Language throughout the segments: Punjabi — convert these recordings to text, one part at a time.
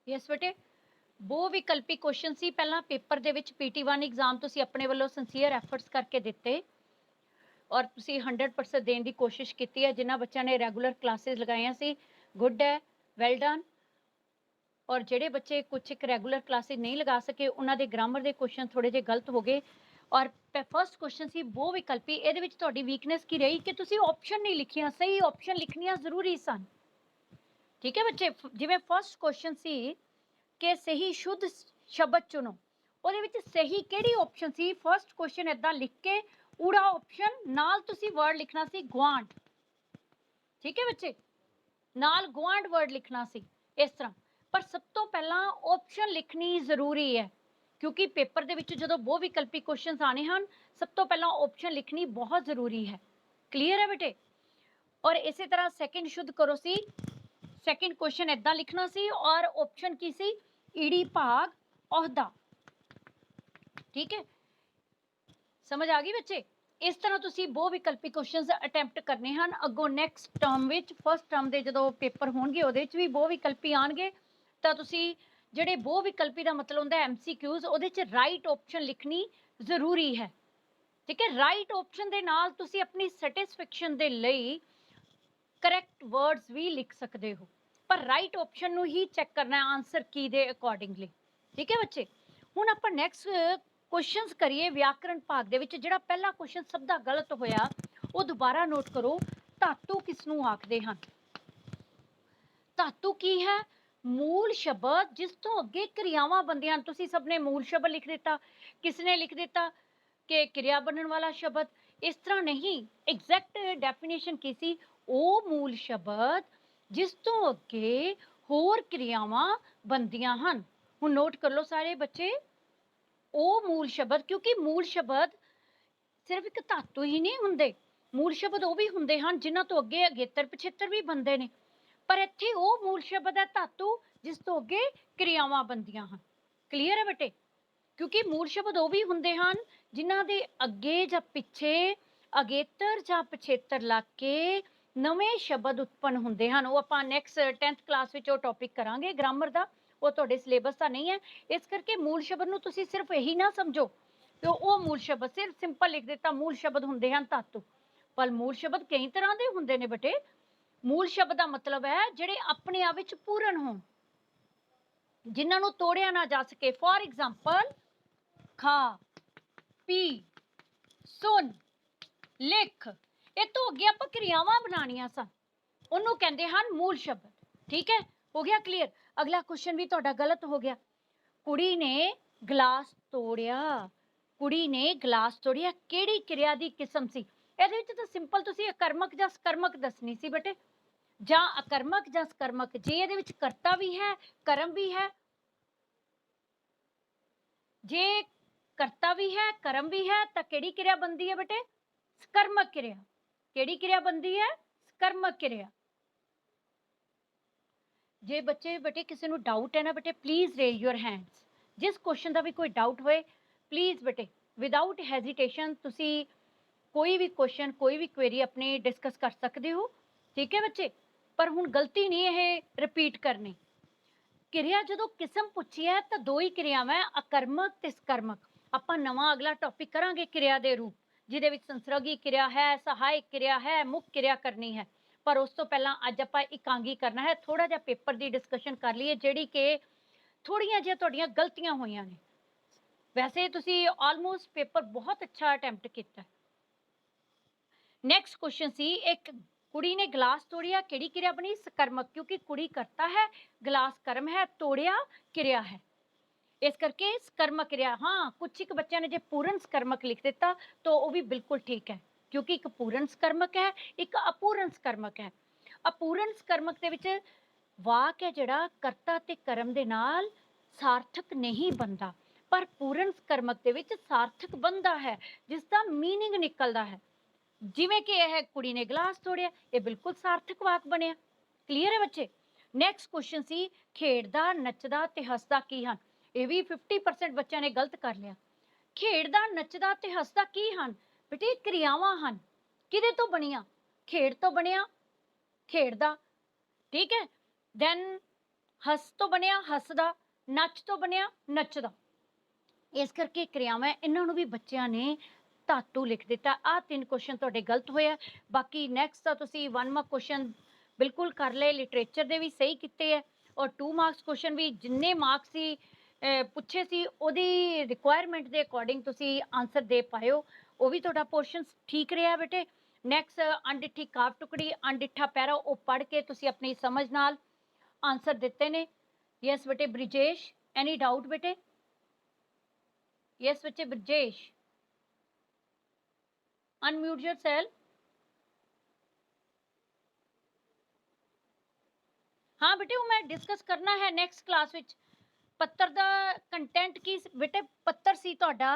ਯੈਸ ਬੇਟੇ, ਬਹੁ ਵਿਕਲਪੀ ਕੁਐਸਚਨ ਸੀ ਪਹਿਲਾਂ ਪੇਪਰ ਦੇ ਵਿੱਚ PT1 ਐਗਜ਼ਾਮ ਤੁਸੀਂ ਆਪਣੇ ਵੱਲੋਂ ਸਿੰਸੀਅਰ ਐਫਰਟਸ ਕਰਕੇ ਦਿੱਤੇ ਔਰ ਤੁਸੀਂ 100% ਦੇਣ ਦੀ ਕੋਸ਼ਿਸ਼ ਕੀਤੀ ਹੈ। ਜਿਨ੍ਹਾਂ ਬੱਚਿਆਂ ਨੇ ਰੈਗੂਲਰ ਕਲਾਸਿਸ ਲਗਾਈਆਂ ਸੀ, ਗੁੱਡ ਹੈ, ਵੈਲ ਡਨ। ਔਰ ਜਿਹੜੇ ਬੱਚੇ ਕੁਝ ਇੱਕ ਰੈਗੂਲਰ ਕਲਾਸਿਸ ਨਹੀਂ ਲਗਾ ਸਕੇ ਉਹਨਾਂ ਦੇ ਗ੍ਰਾਮਰ ਦੇ ਕੁਐਸਚਨ ਥੋੜੇ ਜਿਹੇ ਗਲਤ ਹੋ ਗਏ। ਔਰ ਫਸਟ ਕੁਐਸਚਨ ਸੀ ਬਹੁ ਵਿਕਲਪੀ, ਇਹਦੇ ਵਿੱਚ ਤੁਹਾਡੀ ਵੀਕਨੈਸ ਕੀ ਰਹੀ ਕਿ ਤੁਸੀਂ ਆਪਸ਼ਨ ਨਹੀਂ ਲਿਖੀਆਂ, ਸਹੀ ਆਪਸ਼ਨ ਲਿਖਣੀਆਂ ਜ਼ਰੂਰੀ ਸਨ। ਠੀਕ ਹੈ ਬੱਚੇ, ਜਿਵੇਂ ਫਸਟ ਕੁਐਸਚਨ ਸੀ ਕਿ ਸਹੀ ਸ਼ੁੱਧ ਸ਼ਬਦ ਚੁਣੋ, ਉਹਦੇ ਵਿੱਚ ਸਹੀ ਕਿਹੜੀ ਆਪਸ਼ਨ ਸੀ? ਫਸਟ ਕੁਐਸਚਨ ਇਦਾਂ ਲਿਖ ਕੇ ਊੜਾ ਆਪਸ਼ਨ ਨਾਲ ਤੁਸੀਂ ਵਰਡ ਲਿਖਣਾ ਸੀ ਗੁਆਂਢ। ਠੀਕ ਹੈ ਬੱਚੇ, ਨਾਲ ਗੁਆਂਢ ਵਰਡ ਲਿਖਣਾ ਸੀ ਇਸ ਤਰ੍ਹਾਂ। ਪਰ ਸਭ ਤੋਂ ਪਹਿਲਾਂ ਆਪਸ਼ਨ ਲਿਖਣੀ ਜ਼ਰੂਰੀ ਹੈ ਕਿਉਂਕਿ ਪੇਪਰ ਦੇ ਵਿੱਚ ਜਦੋਂ ਬਹੁ ਵਿਕਲਪੀ ਕੁਐਸਚਨਸ ਆਣੇ ਹਨ, ਸਭ ਤੋਂ ਪਹਿਲਾਂ ਆਪਸ਼ਨ ਲਿਖਣੀ ਬਹੁਤ ਜ਼ਰੂਰੀ ਹੈ। ਕਲੀਅਰ ਹੈ ਬੇਟੇ? ਔਰ ਇਸੇ ਤਰ੍ਹਾਂ ਸੈਕਿੰਡ ਸ਼ੁੱਧ ਕਰੋ ਸੀ, ਸੈਕਿੰਡ ਕੁਐਸਚਨ ਇਦਾਂ ਲਿਖਣਾ ਸੀ ਔਰ ਆਪਸ਼ਨ ਕੀ ਸੀ? ਈੜੀ ਭਾਗ ਅਹੁਦਾ। ਠੀਕ ਹੈ, ਸਮਝ ਆ ਗਈ ਬੱਚੇ? ਇਸ ਤਰ੍ਹਾਂ ਤੁਸੀਂ ਬਹੁ ਵਿਕਲਪੀ ਕੁਐਸਚਨਸ ਅਟੈਂਪਟ ਕਰਨੇ ਹਨ। ਅੱਗੋਂ ਨੈਕਸਟ ਟਰਮ ਵਿੱਚ, ਫਸਟ ਟਰਮ ਦੇ ਜਦੋਂ ਪੇਪਰ ਹੋਣਗੇ ਉਹਦੇ ਵਿੱਚ ਵੀ ਬਹੁ ਵਿਕਲਪੀ ਆਣਗੇ, ਤਾਂ ਤੁਸੀਂ ਜਿਹੜੇ ਬਹੁ ਵਿਕਲਪੀ ਦਾ ਮਤਲਬ ਹੁੰਦਾ MCQs, ਉਹਦੇ 'ਚ ਰਾਈਟ ਆਪਸ਼ਨ ਲਿਖਣੀ ਜ਼ਰੂਰੀ ਹੈ। ਠੀਕ ਹੈ, ਰਾਈਟ ਆਪਸ਼ਨ ਦੇ ਨਾਲ ਤੁਸੀਂ ਆਪਣੀ ਸੈਟੀਸਫੈਕਸ਼ਨ ਦੇ ਲਈ ਕਰੈਕਟ ਵਰਡਸ ਵੀ ਲਿਖ ਸਕਦੇ ਹੋ, ਪਰ ਰਾਈਟ ਆਪਸ਼ਨ ਨੂੰ ਹੀ ਚੈੱਕ ਕਰਨਾ ਹੈ ਆਨਸਰ ਕੀ ਦੇ ਅਕੋਰਡਿੰਗਲੀ। ਠੀਕ ਹੈ ਬੱਚੇ, ਹੁਣ ਆਪਾਂ ਨੈਕਸਟ ਕੁਐਸਚਨਸ ਕਰੀਏ ਵਿਆਕਰਣ ਭਾਗ ਦੇ ਵਿੱਚ। ਜਿਹੜਾ ਪਹਿਲਾ ਕੁਐਸਚਨ ਸਭ ਦਾ ਗਲਤ ਹੋਇਆ ਉਹ ਦੁਬਾਰਾ ਨੋਟ ਕਰੋ। ਧਾਤੂ ਕਿਸ ਨੂੰ ਆਖਦੇ ਹਨ? ਧਾਤੂ ਕੀ ਹੈ? ਮੂਲ ਸ਼ਬਦ ਜਿਸ ਤੋਂ ਅੱਗੇ ਕਿਰਿਆਵਾਂ ਬਣਦੀਆਂ ਹਨ। ਤੁਸੀਂ ਸਭ ਨੇ ਮੂਲ ਸ਼ਬਦ ਲਿਖ ਦਿੱਤਾ, ਕਿਸ ਨੇ ਲਿਖ ਦਿੱਤਾ ਕਿ ਕਿਰਿਆ ਬਣਨ ਵਾਲਾ ਸ਼ਬਦ। ਇਸ ਤਰ੍ਹਾਂ ਨਹੀਂ, ਐਗਜ਼ੈਕਟ ਡੈਫੀਨੇਸ਼ਨ ਕੀ ਸੀ? ਉਹ ਮੂਲ ਸ਼ਬਦ ਜਿਸ ਤੋਂ ਅੱਗੇ ਹੋਰ ਕਿਰਿਆਵਾਂ ਬਣਦੀਆਂ ਹਨ। ਹੁਣ ਨੋਟ ਕਰ ਲਓ ਸਾਰੇ ਬੱਚੇ, ਉਹ ਮੂਲ ਸ਼ਬਦ, ਕਿਉਂਕਿ ਮੂਲ ਸ਼ਬਦ ਸਿਰਫ ਇੱਕ ਧਾਤੂ ਹੀ ਨਹੀਂ ਹੁੰਦੇ, ਮੂਲ ਸ਼ਬਦ ਉਹ ਵੀ ਹੁੰਦੇ ਹਨ ਜਿਨ੍ਹਾਂ ਤੋਂ ਅੱਗੇ ਅਗੇਤਰ ਪਿਛੇਤਰ ਵੀ ਬਣਦੇ ਨੇ। ਪਰ ਇੱਥੇ ਉਹ ਮੂਲ ਸ਼ਬਦ ਹੈ ਧਾਤੂ ਜਿਸ ਤੋਂ ਅੱਗੇ ਕਿਰਿਆਵਾਂ ਬਣਦੀਆਂ ਹਨ। ਕਲੀਅਰ ਹੈ ਬੇਟੇ? ਕਿਉਂਕਿ ਮੂਲ ਸ਼ਬਦ ਉਹ ਵੀ ਹੁੰਦੇ ਹਨ ਜਿਨ੍ਹਾਂ ਦੇ ਅੱਗੇ ਜਾਂ ਪਿੱਛੇ ਅਗੇਤਰ ਜਾਂ ਪਿਛੇਤਰ ਲੱਗ ਕੇ ਨਵੇਂ ਸ਼ਬਦ ਉਤਪੰਨ ਹੁੰਦੇ ਹਨ। ਉਹ ਆਪਾਂ ਨੈਕਸਟ 10th ਕਲਾਸ ਵਿੱਚ ਉਹ ਟੌਪਿਕ ਕਰਾਂਗੇ ਗ੍ਰਾਮਰ ਦਾ, ਉਹ ਤੁਹਾਡੇ ਸਿਲੇਬਸ ਦਾ ਨਹੀਂ ਹੈ। ਇਸ ਕਰਕੇ ਮੂਲ ਸ਼ਬਦ ਨੂੰ ਤੁਸੀਂ ਸਿਰਫ ਇਹੀ ਨਾ ਸਮਝੋ ਕਿ ਉਹ ਮੂਲ ਸ਼ਬਦ, ਸਿਰਫ ਸਿੰਪਲ ਲਿਖ ਦਿੱਤਾ ਮੂਲ ਸ਼ਬਦ ਹੁੰਦੇ ਹਨ ਧਾਤੂ। ਪਰ ਮੂਲ ਸ਼ਬਦ ਕਈ ਤਰ੍ਹਾਂ ਦੇ ਹੁੰਦੇ ਨੇ ਬੇਟੇ। ਮੂਲ ਸ਼ਬਦ ਦਾ ਮਤਲਬ ਹੈ ਜਿਹੜੇ ਆਪਣੇ ਆਪ ਵਿੱਚ ਪੂਰਨ ਹੋਣ, ਜਿਨ੍ਹਾਂ ਨੂੰ ਤੋੜਿਆ ਨਾ ਜਾ ਸਕੇ। ਫॉर ਐਗਜ਼ਾਮਪਲ ਖਾ, ਪੀ, ਸੁਣ, ਲਿਖ, ਇਹ ਤੋਂ ਅੱਗੇ ਆਪਾਂ ਕਿਰਿਆਵਾਂ ਬਣਾਉਣੀਆਂ ਸਨ, ਉਹਨੂੰ ਕਹਿੰਦੇ ਹਨ ਮੂਲ ਸ਼ਬਦ। ਠੀਕ ਹੈ, ਹੋ ਗਿਆ ਕਲੀਅਰ? ਅਗਲਾ ਕੁਐਸਚਨ ਵੀ ਤੁਹਾਡਾ ਗਲਤ ਹੋ ਗਿਆ। ਕੁੜੀ ਨੇ ਗਲਾਸ ਤੋੜਿਆ, ਕੁੜੀ ਨੇ ਗਲਾਸ ਤੋੜਿਆ ਕਿਹੜੀ ਕਿਰਿਆ ਦੀ ਕਿਸਮ ਸੀ? ਇਹਦੇ ਵਿੱਚ ਤਾਂ ਸਿੰਪਲ ਤੁਸੀਂ ਅਕਰਮਕ ਜਾਂ ਸਕਰਮਕ ਦੱਸਣੀ ਸੀ ਬੇਟੇ, ਜਾਂ ਅਕਰਮਕ ਜਾਂ ਸਕਰਮਕ। ਜੇ ਇਹਦੇ ਵਿੱਚ ਕਰਤਾ ਵੀ ਹੈ, ਕਰਮ ਵੀ ਹੈ, ਜੇ ਕਰਤਾ ਵੀ ਹੈ, ਕਰਮ ਵੀ ਹੈ, ਤਾਂ ਕਿਹੜੀ ਕਿਰਿਆ ਬਣਦੀ ਹੈ ਬੇਟੇ? ਸਕਰਮਕ ਕਿਰਿਆ। ਕਿਹੜੀ ਕਿਰਿਆ ਬਣਦੀ ਹੈ? ਸਕਰਮਕ ਕਿਰਿਆ। ਜੇ ਬੱਚੇ ਬੇਟੇ ਕਿਸੇ ਨੂੰ ਡਾਊਟ ਹੈ ਨਾ ਬੇਟੇ, ਪਲੀਜ਼ ਰੇਜ਼ ਯੂਰ ਹੈਂਡਸ। ਜਿਸ ਕੁਐਸਚਨ ਦਾ ਵੀ ਕੋਈ ਡਾਊਟ ਹੋਏ, ਪਲੀਜ਼ ਬੇਟੇ ਵਿਦਆਊਟ ਹੈਜ਼ੀਟੇਸ਼ਨ ਤੁਸੀਂ ਕੋਈ ਵੀ ਕੁਐਸਚਨ, ਕੋਈ ਵੀ ਕੁਐਰੀ ਆਪਣੀ ਡਿਸਕਸ ਕਰ ਸਕਦੇ ਹੋ। ਠੀਕ ਹੈ ਬੱਚੇ, ਪਰ ਹੁਣ ਗਲਤੀ ਨਹੀਂ ਇਹ ਰਿਪੀਟ ਕਰਨੀ। ਕਿਰਿਆ ਜਦੋਂ ਕਿਸਮ ਪੁੱਛੀ ਹੈ ਤਾਂ ਦੋ ਹੀ ਕਿਰਿਆਵਾਂ, ਅਕਰਮਕ ਤੇ ਸਕਰਮਕ। ਆਪਾਂ ਨਵਾਂ ਅਗਲਾ ਟੌਪਿਕ ਕਰਾਂਗੇ ਕਿਰਿਆ ਦੇ ਰੂਪ, ਜਿਹਦੇ ਵਿੱਚ ਸੰਸਰਗੀ ਕਿਰਿਆ ਹੈ, ਸਹਾਇਕ ਕਿਰਿਆ ਹੈ, ਮੁੱਖ ਕਿਰਿਆ ਕਰਨੀ ਹੈ। ਪਰ ਉਸ ਤੋਂ ਪਹਿਲਾਂ ਅੱਜ ਆਪਾਂ ਇਕਾਂਗੀ ਕਰਨਾ ਹੈ। ਥੋੜਾ ਜਿਹਾ ਪੇਪਰ ਦੀ ਡਿਸਕਸ਼ਨ ਕਰ ਲਈਏ ਜਿਹੜੀ ਕਿ ਥੋੜੀਆਂ ਜਿਹੀਆਂ ਤੁਹਾਡੀਆਂ ਗਲਤੀਆਂ ਹੋਈਆਂ ਨੇ। ਵੈਸੇ ਤੁਸੀਂ ਆਲਮੋਸਟ ਪੇਪਰ ਬਹੁਤ ਅੱਛਾ ਅਟੈਂਪਟ ਕੀਤਾ। ਨੈਕਸਟ ਕੁਐਸਚਨ ਸੀ, ਇੱਕ ਕੁੜੀ ਨੇ ਗਲਾਸ ਤੋੜਿਆ ਕਿਹੜੀ ਕਿਰਿਆ ਬਣੀ? ਸਕਰਮਕ, ਕਿਉਂਕਿ ਕੁੜੀ ਕਰਤਾ ਹੈ, ਗਲਾਸ ਕਰਮ ਹੈ, ਤੋੜਿਆ ਕਿਰਿਆ ਹੈ, ਇਸ ਕਰਕੇ ਸਕਰਮਕ ਕਿਰਿਆ। ਹਾਂ, ਕੁਛ ਇੱਕ ਬੱਚਿਆਂ ਨੇ ਜੇ ਪੂਰਨ ਸਕਰਮਕ ਲਿਖ ਦਿੱਤਾ ਤਾਂ ਉਹ ਵੀ ਬਿਲਕੁਲ ਠੀਕ ਹੈ, ਕਿਉਂਕਿ ਇੱਕ ਪੂਰਨ ਸਕਰਮਕ ਹੈ, ਇੱਕ ਅਪੂਰਨ ਸਕਰਮਕ ਹੈ। ਅਪੂਰਨ ਸਕਰਮਕ ਦੇ ਵਿੱਚ ਵਾਕ ਹੈ ਜਿਹੜਾ ਕਰਤਾ ਤੇ ਕਰਮ ਦੇ ਨਾਲ ਸਾਰਥਕ ਨਹੀਂ ਬਣਦਾ, ਪਰ ਪੂਰਨ ਸਕਰਮਕ ਦੇ ਵਿੱਚ ਸਾਰਥਕ ਬਣਦਾ ਹੈ, ਜਿਸ ਦਾ ਮੀਨਿੰਗ ਨਿਕਲਦਾ ਹੈ। ਜਿਵੇਂ ਕਿ ਇਹ ਕੁੜੀ ਨੇ ਗਲਾਸ ਤੋੜਿਆ, ਇਹ ਬਿਲਕੁਲ ਸਾਰਥਕ ਵਾਕ ਬਣਿਆ। ਕਲੀਅਰ ਹੈ ਬੱਚੇ? ਨੈਕਸਟ ਕੁਐਸਚਨ ਸੀ, ਖੇਡਦਾ, ਨੱਚਦਾ ਤੇ ਹੱਸਦਾ ਕੀ ਹਨ? ਇਹ ਵੀ 50% ਬੱਚਿਆਂ ਨੇ ਗਲਤ ਕਰ ਲਿਆ। ਖੇਡਦਾ, ਨੱਚਦਾ ਤੇ ਹੱਸਦਾ ਕੀ ਹਨ ਬੇਟੇ? ਕਿਰਿਆਵਾਂ ਹਨ। ਕਿਹਦੇ ਤੋਂ ਬਣੀਆਂ? ਖੇਡ ਤੋਂ ਬਣਿਆ, ਖੇਡਦਾ। ਠੀਕ ਹੈ, ਦੈਨ ਹੱਸ ਤੋਂ ਬਣਿਆ ਹੱਸਦਾ, ਨੱਚ ਤੋਂ ਬਣਿਆ ਨੱਚਦਾ। ਇਸ ਕਰਕੇ ਕਿਰਿਆਵਾਂ ਇਹਨਾਂ ਨੂੰ ਵੀ ਬੱਚਿਆਂ ਨੇ ਧਾਤੂ ਲਿਖ ਦਿੱਤਾ। ਆਹ 3 ਕੁਐਸਚਨ ਤੁਹਾਡੇ ਗਲਤ ਹੋਏ ਆ। ਬਾਕੀ ਨੈਕਸਟ ਤਾਂ ਤੁਸੀਂ 1 ਮਾਰਕ ਕੁਐਸਚਨ ਬਿਲਕੁਲ ਕਰ ਲਏ, ਲਿਟਰੇਚਰ ਦੇ ਵੀ ਸਹੀ ਕੀਤੇ ਹੈ, ਔਰ 2 ਮਾਰਕਸ ਕੁਐਸਚਨ ਵੀ ਜਿੰਨੇ ਮਾਰਕਸ ਸੀ ਪੁੱਛੇ ਸੀ ਉਹਦੀ ਰਿਕੁਆਇਰਮੈਂਟ ਦੇ ਅਕੋਰਡਿੰਗ ਤੁਸੀਂ ਆਨਸਰ ਦੇ ਪਾਇਓ, ਉਹ ਵੀ ਤੁਹਾਡਾ ਪੋਰਸ਼ਨ ਠੀਕ ਰਿਹਾ ਬੇਟੇ। ਨੈਕਸਟ ਅਣਡਿੱਠੀ ਕਾਵ ਟੁਕੜੀ, ਅਣਡਿੱਠਾ ਪੈਰਾ, ਉਹ ਪੜ੍ਹ ਕੇ ਤੁਸੀਂ ਆਪਣੀ ਸਮਝ ਨਾਲ ਆਨਸਰ ਦਿੱਤੇ ਨੇ। ਯੈਸ ਬੇਟੇ ਬ੍ਰਿਜੇਸ਼, ਐਨੀ ਡਾਊਟ ਬੇਟੇ? ਯੈਸ ਬੱਚੇ ਬ੍ਰਿਜੇਸ਼, ਅਨਮਿਊਟ yourself। हाँ बेटे, वो मैं डिस्कस करना है नेक्स्ट क्लास विच। पत्र ਦਾ ਕੰਟੈਂਟ ਕੀ ਬੇਟੇ? ਪੱਤਰ ਸੀ ਤੁਹਾਡਾ,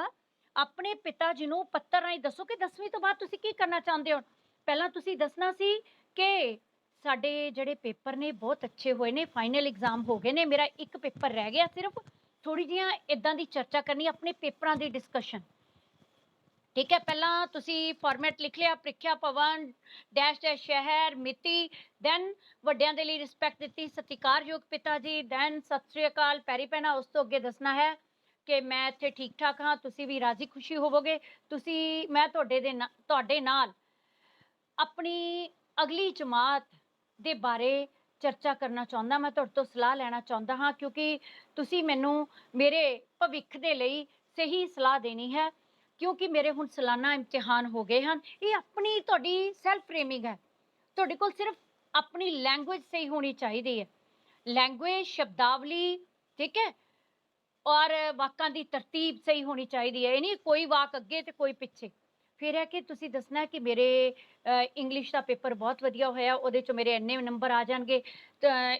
ਆਪਣੇ ਪਿਤਾ ਜੀ ਨੂੰ ਪੱਤਰ ਰਾਹੀਂ ਦੱਸੋ ਕਿ 10ਵੀਂ ਤੋਂ ਬਾਅਦ ਤੁਸੀਂ ਕੀ ਕਰਨਾ ਚਾਹੁੰਦੇ ਹੋ। ਪਹਿਲਾਂ ਤੁਸੀਂ ਦੱਸਣਾ ਸੀ ਕਿ ਸਾਡੇ ਜਿਹੜੇ ਪੇਪਰ ਨੇ ਬਹੁਤ ਅੱਛੇ ਹੋਏ ਨੇ, ਫਾਈਨਲ ਐਗਜ਼ਾਮ ਹੋ ਗਏ ਨੇ, ਮੇਰਾ ਇੱਕ ਪੇਪਰ ਰਹਿ ਗਿਆ ਸਿਰਫ। ਥੋੜੀ ਜਿਹੀਆਂ ਇਦਾਂ ਦੀ ਚਰਚਾ ਕਰਨੀ, ਆਪਣੇ ਪੇਪਰਾਂ ਦੀ ਡਿਸਕਸ਼ਨ, ਠੀਕ ਹੈ। ਪਹਿਲਾਂ ਤੁਸੀਂ ਫਾਰਮੈਟ ਲਿਖ ਲਿਆ, ਪ੍ਰੀਖਿਆ ਭਵਨ ਡੈਸ਼ ਡੈਸ਼ ਸ਼ਹਿਰ ਮਿਤੀ, ਦੈਨ ਵੱਡਿਆਂ ਦੇ ਲਈ ਰਿਸਪੈਕਟ ਦਿੱਤੀ, ਸਤਿਕਾਰਯੋਗ ਪਿਤਾ ਜੀ, ਦੈਨ ਸਤਿ ਸ੍ਰੀ ਅਕਾਲ, ਪੈਰੀ ਪੈਣਾ। ਉਸ ਤੋਂ ਅੱਗੇ ਦੱਸਣਾ ਹੈ ਕਿ ਮੈਂ ਇੱਥੇ ਠੀਕ ਠਾਕ ਹਾਂ, ਤੁਸੀਂ ਵੀ ਰਾਜੀ ਖੁਸ਼ੀ ਹੋਵੋਗੇ। ਤੁਸੀਂ, ਮੈਂ ਤੁਹਾਡੇ ਨਾਲ ਆਪਣੀ ਅਗਲੀ ਜਮਾਤ ਦੇ ਬਾਰੇ ਚਰਚਾ ਕਰਨਾ ਚਾਹੁੰਦਾ, ਮੈਂ ਤੁਹਾਡੇ ਤੋਂ ਸਲਾਹ ਲੈਣਾ ਚਾਹੁੰਦਾ ਹਾਂ, ਕਿਉਂਕਿ ਤੁਸੀਂ ਮੈਨੂੰ ਮੇਰੇ ਭਵਿੱਖ ਦੇ ਲਈ ਸਹੀ ਸਲਾਹ ਦੇਣੀ ਹੈ, ਕਿਉਂਕਿ ਮੇਰੇ ਹੁਣ ਸਾਲਾਨਾ ਇਮਤਿਹਾਨ ਹੋ ਗਏ ਹਨ। ਇਹ ਆਪਣੀ ਤੁਹਾਡੀ ਸੈਲਫ ਫਰੇਮਿੰਗ ਹੈ, ਤੁਹਾਡੇ ਕੋਲ ਸਿਰਫ ਆਪਣੀ ਲੈਂਗੁਏਜ ਸਹੀ ਹੋਣੀ ਚਾਹੀਦੀ ਹੈ, ਲੈਂਗੁਏਜ, ਸ਼ਬਦਾਵਲੀ, ਠੀਕ ਹੈ, ਔਰ ਵਾਕਾਂ ਦੀ ਤਰਤੀਬ ਸਹੀ ਹੋਣੀ ਚਾਹੀਦੀ ਹੈ। ਇਹ ਨਹੀਂ ਕੋਈ ਵਾਕ ਅੱਗੇ ਤੇ ਕੋਈ ਪਿੱਛੇ। ਫਿਰ ਹੈ ਕਿ ਤੁਸੀਂ ਦੱਸਣਾ ਕਿ ਮੇਰੇ ਇੰਗਲਿਸ਼ ਦਾ ਪੇਪਰ ਬਹੁਤ ਵਧੀਆ ਹੋਇਆ, ਉਹਦੇ 'ਚੋਂ ਮੇਰੇ ਇੰਨੇ ਨੰਬਰ ਆ ਜਾਣਗੇ।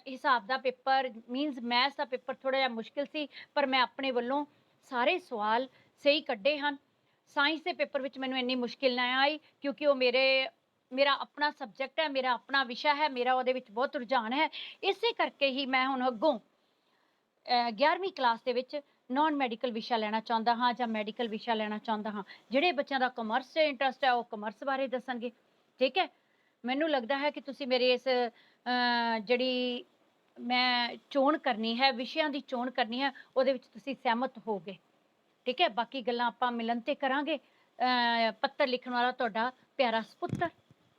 ਹਿਸਾਬ ਦਾ ਪੇਪਰ ਮੀਨਸ ਮੈਥਸ ਦਾ ਪੇਪਰ ਥੋੜ੍ਹਾ ਜਿਹਾ ਮੁਸ਼ਕਿਲ ਸੀ, ਪਰ ਮੈਂ ਆਪਣੇ ਵੱਲੋਂ ਸਾਰੇ ਸਵਾਲ ਸਹੀ ਕੱਢੇ ਹਨ। ਸਾਇੰਸ ਦੇ ਪੇਪਰ ਵਿੱਚ ਮੈਨੂੰ ਇੰਨੀ ਮੁਸ਼ਕਿਲ ਨਾ ਆਈ, ਕਿਉਂਕਿ ਉਹ ਮੇਰਾ ਆਪਣਾ ਸਬਜੈਕਟ ਹੈ, ਮੇਰਾ ਆਪਣਾ ਵਿਸ਼ਾ ਹੈ, ਮੇਰਾ ਉਹਦੇ ਵਿੱਚ ਬਹੁਤ ਰੁਝਾਨ ਹੈ। ਇਸੇ ਕਰਕੇ ਹੀ ਮੈਂ ਹੁਣ ਅੱਗੋਂ 11ਵੀਂ ਕਲਾਸ ਦੇ ਵਿੱਚ ਨਾਨ ਮੈਡੀਕਲ ਵਿਸ਼ਾ ਲੈਣਾ ਚਾਹੁੰਦਾ ਹਾਂ, ਜਾਂ ਮੈਡੀਕਲ ਵਿਸ਼ਾ ਲੈਣਾ ਚਾਹੁੰਦਾ ਹਾਂ। ਜਿਹੜੇ ਬੱਚਿਆਂ ਦਾ ਕਮਰਸ 'ਚ ਇੰਟਰਸਟ ਹੈ ਉਹ ਕਮਰਸ ਬਾਰੇ ਦੱਸਣਗੇ, ਠੀਕ ਹੈ। ਮੈਨੂੰ ਲੱਗਦਾ ਹੈ ਕਿ ਤੁਸੀਂ ਮੇਰੇ ਇਸ ਜਿਹੜੀ ਮੈਂ ਚੋਣ ਕਰਨੀ ਹੈ, ਵਿਸ਼ਿਆਂ ਦੀ ਚੋਣ ਕਰਨੀ ਹੈ, ਉਹਦੇ ਵਿੱਚ ਤੁਸੀਂ ਸਹਿਮਤ ਹੋਗੇ, ਠੀਕ ਹੈ। ਬਾਕੀ ਗੱਲਾਂ ਆਪਾਂ ਮਿਲਣ ਤੇ ਕਰਾਂਗੇ। ਪੱਤਰ ਲਿਖਣ ਵਾਲਾ ਤੁਹਾਡਾ ਪਿਆਰਾ ਸਪੁੱਤਰ,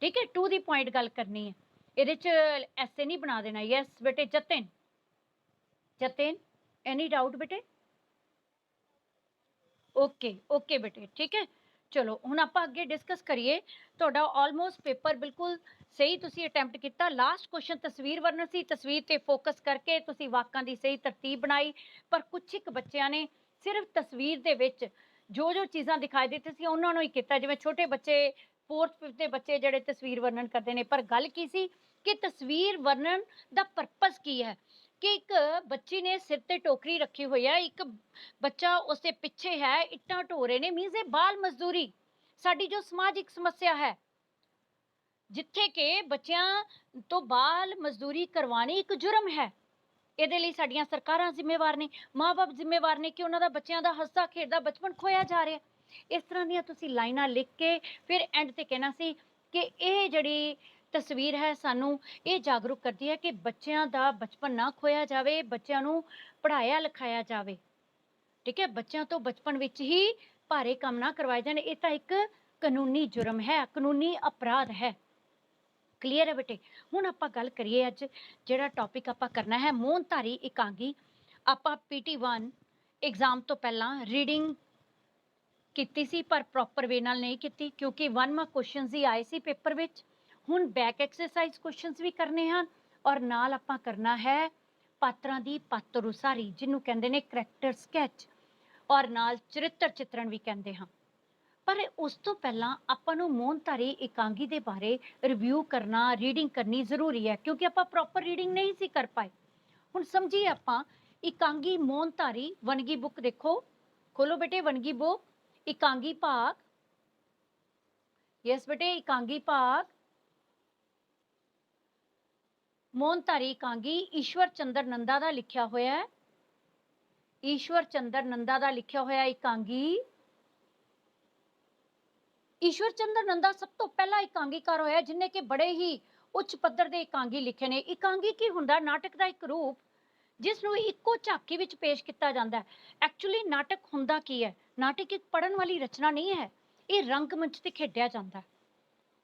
ਠੀਕ ਹੈ। ਟੂ ਦੀ ਪੁਆਇੰਟ ਗੱਲ ਕਰਨੀ ਹੈ, ਇਹਦੇ 'ਚ ਐਸੇ ਨਹੀਂ ਬਣਾ ਦੇਣਾ। ਯੈਸ ਬੇਟੇ ਜਤਿਨ, ਜਤਿਨ ਐਨੀ ਡਾਊਟ ਬੇਟੇ? ਓਕੇ ਓਕੇ ਬੇਟੇ, ਠੀਕ ਹੈ। ਚਲੋ ਹੁਣ ਆਪਾਂ ਅੱਗੇ ਡਿਸਕਸ ਕਰੀਏ। ਤੁਹਾਡਾ ਆਲਮੋਸਟ ਪੇਪਰ ਬਿਲਕੁਲ ਸਹੀ ਤੁਸੀਂ ਅਟੈਂਪਟ ਕੀਤਾ। ਲਾਸਟ ਕੁਐਸਚਨ ਤਸਵੀਰ ਵਰਣਨ ਸੀ, ਤਸਵੀਰ ਤੇ ਫੋਕਸ ਕਰਕੇ ਤੁਸੀਂ ਵਾਕਾਂ ਦੀ ਸਹੀ ਤਰਤੀਬ ਬਣਾਈ, ਪਰ ਕੁਛ ਇੱਕ ਬੱਚਿਆਂ ਨੇ ਸਿਰਫ ਤਸਵੀਰ ਦੇ ਵਿੱਚ ਜੋ ਜੋ ਚੀਜ਼ਾਂ ਦਿਖਾਈ ਦਿੱਤੀ ਸੀ ਉਹਨਾਂ ਨੂੰ ਹੀ ਕੀਤਾ, ਜਿਵੇਂ ਛੋਟੇ ਬੱਚੇ 4th 5th ਦੇ ਬੱਚੇ ਜਿਹੜੇ ਤਸਵੀਰ ਵਰਣਨ ਕਰਦੇ ਨੇ। ਪਰ ਗੱਲ ਕੀ ਸੀ ਕਿ ਤਸਵੀਰ ਵਰਣਨ ਦਾ ਪਰਪਸ ਕੀ ਹੈ, ਕਿ ਇੱਕ ਬੱਚੀ ਨੇ ਸਿਰ ਤੇ ਟੋਕਰੀ ਰੱਖੀ ਹੋਈ ਹੈ, ਇੱਕ ਬੱਚਾ ਉਸਦੇ ਪਿੱਛੇ ਹੈ, ਇੱਟਾਂ ਢੋ ਰਹੇ ਨੇ, ਮੀਨਸ ਇਹ ਬਾਲ ਮਜ਼ਦੂਰੀ ਸਾਡੀ ਜੋ ਸਮਾਜਿਕ ਸਮੱਸਿਆ ਹੈ, ਜਿੱਥੇ ਕਿ ਬੱਚਿਆਂ ਤੋਂ ਬਾਲ ਮਜ਼ਦੂਰੀ ਕਰਵਾਣੀ ਇੱਕ ਜੁਰਮ ਹੈ। ਇਹਦੇ ਲਈ ਸਾਡੀਆਂ ਸਰਕਾਰਾਂ ਜ਼ਿੰਮੇਵਾਰ ਨੇ, ਮਾਂ-ਬਾਪ ਜ਼ਿੰਮੇਵਾਰ ਨੇ ਕਿ ਉਹਨਾਂ ਦਾ ਬੱਚਿਆਂ ਦਾ ਹੱਸਦਾ ਖੇਡਦਾ ਬਚਪਨ ਖੋਇਆ ਜਾ ਰਿਹਾ। ਇਸ ਤਰ੍ਹਾਂ ਦੀਆਂ ਤੁਸੀਂ ਲਾਈਨਾਂ ਲਿਖ ਕੇ ਫਿਰ ਐਂਡ ਤੇ ਕਹਿਣਾ ਸੀ ਕਿ ਇਹ ਜਿਹੜੀ ਤਸਵੀਰ ਹੈ ਸਾਨੂੰ ਇਹ ਜਾਗਰੂਕ ਕਰਦੀ ਹੈ ਕਿ ਬੱਚਿਆਂ ਦਾ ਬਚਪਨ ਨਾ ਖੋਇਆ ਜਾਵੇ, ਬੱਚਿਆਂ ਨੂੰ ਪੜ੍ਹਾਇਆ ਲਿਖਾਇਆ ਜਾਵੇ, ਠੀਕ ਹੈ। ਬੱਚਿਆਂ ਤੋਂ ਬਚਪਨ ਵਿੱਚ ਹੀ ਭਾਰੇ ਕੰਮ ਨਾ ਕਰਵਾਏ ਜਾਣ, ਇਹ ਤਾਂ ਇੱਕ ਕਾਨੂੰਨੀ ਜੁਰਮ ਹੈ, ਕਾਨੂੰਨੀ ਅਪਰਾਧ ਹੈ। ਕਲੀਅਰ ਹੈ ਬੇਟੇ? ਹੁਣ ਆਪਾਂ ਗੱਲ ਕਰੀਏ, ਅੱਜ ਜਿਹੜਾ ਟੌਪਿਕ ਆਪਾਂ ਕਰਨਾ ਹੈ ਮੋਹਨਧਾਰੀ ਇਕਾਂਗੀ। ਆਪਾਂ PT1 ਐਗਜ਼ਾਮ ਤੋਂ ਪਹਿਲਾਂ ਰੀਡਿੰਗ ਕੀਤੀ ਸੀ, ਪਰ ਪ੍ਰੋਪਰ ਵੇ ਨਾਲ ਨਹੀਂ ਕੀਤੀ, ਕਿਉਂਕਿ 1 ਮਾਰਕ ਕੁਐਸਚਨਸ ਹੀ ਆਏ ਸੀ ਪੇਪਰ ਵਿੱਚ। ਹੁਣ ਬੈਕ ਐਕਸਰਸਾਈਜ਼ ਕੁਐਸਚਨਸ ਵੀ ਕਰਨੇ ਹਨ, ਔਰ ਨਾਲ ਆਪਾਂ ਕਰਨਾ ਹੈ ਪਾਤਰਾਂ ਦੀ ਪਾਤਰ ਉਸਾਰੀ, ਜਿਹਨੂੰ ਕਹਿੰਦੇ ਨੇ ਕਰੈਕਟਰ ਸਕੈਚ, ਔਰ ਨਾਲ ਚਰਿੱਤਰ ਚਿੱਤਰਣ ਵੀ ਕਹਿੰਦੇ ਹਾਂ। ਪਰ ਉਸ ਤੋਂ ਪਹਿਲਾਂ ਆਪਾਂ ਨੂੰ ਮੋਹਨਧਾਰੀ ਇਕਾਂਗੀ ਦੇ ਬਾਰੇ ਰਿਵਿਊ ਕਰਨਾ, ਰੀਡਿੰਗ ਕਰਨੀ ਜ਼ਰੂਰੀ ਹੈ, ਕਿਉਂਕਿ ਆਪਾਂ ਪ੍ਰੋਪਰ ਰੀਡਿੰਗ ਨਹੀਂ ਸੀ ਕਰ ਪਾਏ। ਹੁਣ ਸਮਝੀਏ ਆਪਾਂ ਇਕਾਂਗੀ ਮੋਹਨਧਾਰੀ। ਵੰਨਗੀ ਬੁੱਕ ਦੇਖੋ, ਖੋਲੋ ਬੇਟੇ ਵੰਨਗੀ ਬੁੱਕ। ਇਕਾਂਗੀ ਭਾਗ, ਯਸ ਬੇਟੇ ਇਕਾਂਗੀ ਭਾਗ ਮੋਹਨਧਾਰੀ ਇਕਾਂਗੀ ਈਸ਼ਵਰ ਚੰਦਰ ਨੰਦਾ ਦਾ ਲਿਖਿਆ ਹੋਇਆ ਹੈ। ਈਸ਼ਵਰ ਚੰਦਰ ਨੰਦਾ ਦਾ ਲਿਖਿਆ ਹੋਇਆ ਇਕਾਂਗੀ। ਈਸ਼ਵਰ ਚੰਦਰ ਨੰਦਾ ਸਭ ਤੋਂ ਪਹਿਲਾ ਇਕਾਂਗੀਕਾਰ ਹੋਇਆ ਜਿਨੇ ਕਿ ਬੜੇ ਹੀ ਉੱਚ ਪੱਧਰ ਦੇ ਇਕਾਂਗੀ ਲਿਖੇ ਨੇ। ਇਕਾਂਗੀ ਕੀ ਹੁੰਦਾ? ਨਾਟਕ ਦਾ ਇੱਕ ਰੂਪ ਜਿਸ ਨੂੰ ਇੱਕੋ ਝਾਕੀ ਵਿੱਚ ਪੇਸ਼ ਕੀਤਾ ਜਾਂਦਾ ਹੈ। ਐਕਚੁਅਲੀ ਨਾਟਕ ਹੁੰਦਾ ਕੀ ਹੈ? ਨਾਟਕ ਇੱਕ ਪੜ੍ਹਨ ਵਾਲੀ ਰਚਨਾ ਨਹੀਂ ਹੈ, ਇਹ ਰੰਗਮੰਚ ਤੇ ਖੇਡਿਆ ਜਾਂਦਾ ਹੈ।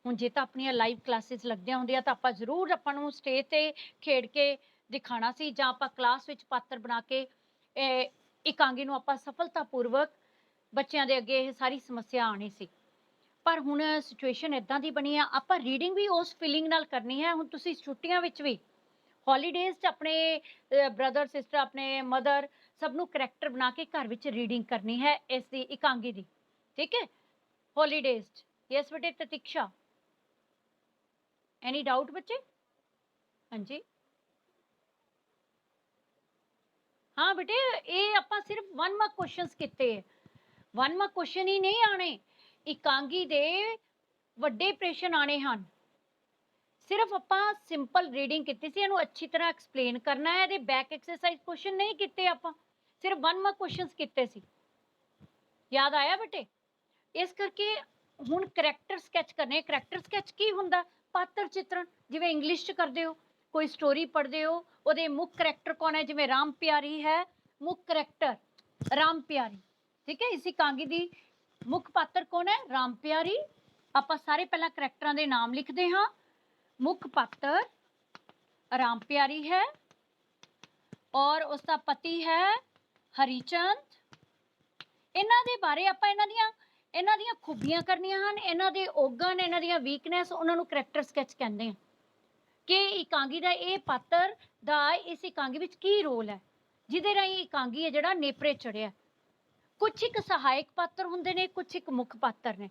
ਹੁਣ ਜੇ ਤਾਂ ਆਪਣੀਆਂ ਲਾਈਵ ਕਲਾਸਿਸ ਲੱਗਦੀਆਂ ਹੁੰਦੀਆਂ ਤਾਂ ਆਪਾਂ ਜ਼ਰੂਰ ਆਪਾਂ ਨੂੰ ਸਟੇਜ ਤੇ ਖੇਡ ਕੇ ਦਿਖਾਣਾ ਸੀ, ਜਾਂ ਆਪਾਂ ਕਲਾਸ ਵਿੱਚ ਪਾਤਰ ਬਣਾ ਕੇ ਇਕਾਂਗੀ ਨੂੰ ਆਪਾਂ ਸਫਲਤਾਪੂਰਵਕ ਬੱਚਿਆਂ ਦੇ ਅੱਗੇ ਇਹ ਸਾਰੀ ਸਮੱਸਿਆ ਆਣੀ ਸੀ। ਪਰ ਹੁਣ ਸਿਚੁਏਸ਼ਨ ਇਦਾਂ ਦੀ ਬਣੀ ਆ, ਆਪਾਂ ਰੀਡਿੰਗ ਵੀ ਉਸ ਫੀਲਿੰਗ ਨਾਲ ਕਰਨੀ ਹੈ। ਹੁਣ ਤੁਸੀਂ ਛੁੱਟੀਆਂ ਵਿੱਚ ਵੀ ਹੌਲੀਡੇਜ਼ 'ਚ ਆਪਣੇ ਬ੍ਰਦਰ ਸਿਸਟਰ, ਆਪਣੇ ਮਦਰ, ਸਭ ਨੂੰ ਕਰੈਕਟਰ ਬਣਾ ਕੇ ਘਰ ਵਿੱਚ ਰੀਡਿੰਗ ਕਰਨੀ ਹੈ ਇਸ ਦੀ ਇਕਾਂਗੀ ਦੀ, ਠੀਕ ਹੈ? ਹੌਲੀਡੇਜ਼ 'ਚ। ਯੈਸ ਬੇਟੇ ਤਤਿਕਸ਼ਾ, ਐਨੀ ਡਾਊਟ ਬੱਚੇ? ਹਾਂਜੀ ਹਾਂ ਬੇਟੇ, ਇਹ ਆਪਾਂ ਸਿਰਫ 1 ਮਾਰਕ ਕੁਐਸਚਨਸ ਕੀਤੇ ਹੈ। 1 ਮਾਰਕ ਕੁਐਸਚਨ ਹੀ ਨਹੀਂ ਆਣੇ, ਇਕਾਂਗੀ ਦੇ ਵੱਡੇ ਪ੍ਰਸ਼ਨ ਆਣੇ ਹਨ। ਸਿਰਫ ਆਪਾਂ ਸਿੰਪਲ ਰੀਡਿੰਗ ਕੀਤੀ ਸੀ, ਇਹਨੂੰ ਅੱਛੀ ਤਰ੍ਹਾਂ ਐਕਸਪਲੇਨ ਕਰਨਾ ਹੈ। ਇਹਦੇ ਬੈਕ ਐਕਸਰਸਾਈਜ਼ ਕੁਐਸਚਨ ਨਹੀਂ ਕੀਤੇ ਆਪਾਂ, ਸਿਰਫ 1 ਮਾਰਕ ਕੁਐਸਚਨਸ ਕੀਤੇ ਸੀ। ਯਾਦ ਆਇਆ ਬੇਟੇ? ਇਸ ਕਰਕੇ ਹੁਣ ਕਰੈਕਟਰ ਸਕੈਚ ਕਰਨੇ। ਕਰੈਕਟਰ ਸਕੈਚ ਕੀ ਹੁੰਦਾ? ਪਾਤਰ ਚਿੱਤਰਨ, ਜਿਵੇਂ ਇੰਗਲਿਸ਼ 'ਚ ਕਰਦੇ ਹੋ, ਕੋਈ ਸਟੋਰੀ ਪੜ੍ਹਦੇ ਹੋ, ਉਹਦੇ ਮੁੱਖ ਕਰੈਕਟਰ ਕੌਣ ਹੈ? ਜਿਵੇਂ ਰਾਮ ਪਿਆਰੀ ਹੈ, ਮੁੱਖ ਕਰੈਕਟਰ ਰਾਮ ਪਿਆਰੀ, ਠੀਕ ਹੈ? ਇਸ ਇਕਾਂਗੀ ਦੀ ਮੁੱਖ ਪਾਤਰ ਕੌਣ ਹੈ? ਰਾਮ ਪਿਆਰੀ। ਆਪਾਂ ਸਾਰੇ ਪਹਿਲਾਂ ਕਰੈਕਟਰਾਂ ਦੇ ਨਾਮ ਲਿਖਦੇ ਹਾਂ। ਮੁੱਖ ਪਾਤਰ ਰਾਮ ਪਿਆਰੀ ਹੈ ਔਰ ਉਸਦਾ ਪਤੀ ਹੈ ਹਰੀਚੰਦ। ਇਹਨਾਂ ਦੇ ਬਾਰੇ ਆਪਾਂ ਇਹਨਾਂ ਦੀਆਂ ਖੂਬੀਆਂ ਕਰਨੀਆਂ ਹਨ, ਇਹਨਾਂ ਦੇ ਔਗਣ, ਇਹਨਾਂ ਦੀਆਂ ਵੀਕਨੈਸ, ਉਹਨਾਂ ਨੂੰ ਕਰੈਕਟਰ ਸਕੈਚ ਕਹਿੰਦੇ ਆ। ਕਿ ਇਕਾਂਗੀ ਦਾ ਇਹ ਪਾਤਰ ਦਾ ਇਸ ਇਕਾਂਗੀ ਵਿੱਚ ਕੀ ਰੋਲ ਹੈ, ਜਿਹਦੇ ਰਾਹੀਂ ਇਕਾਂਗੀ ਹੈ ਜਿਹੜਾ ਨੇਪਰੇ ਚੜਿਆ। ਕੁਛ ਇੱਕ ਸਹਾਇਕ ਪਾਤਰ ਹੁੰਦੇ ਨੇ, ਕੁਛ ਇੱਕ ਮੁੱਖ ਪਾਤਰ ਨੇ।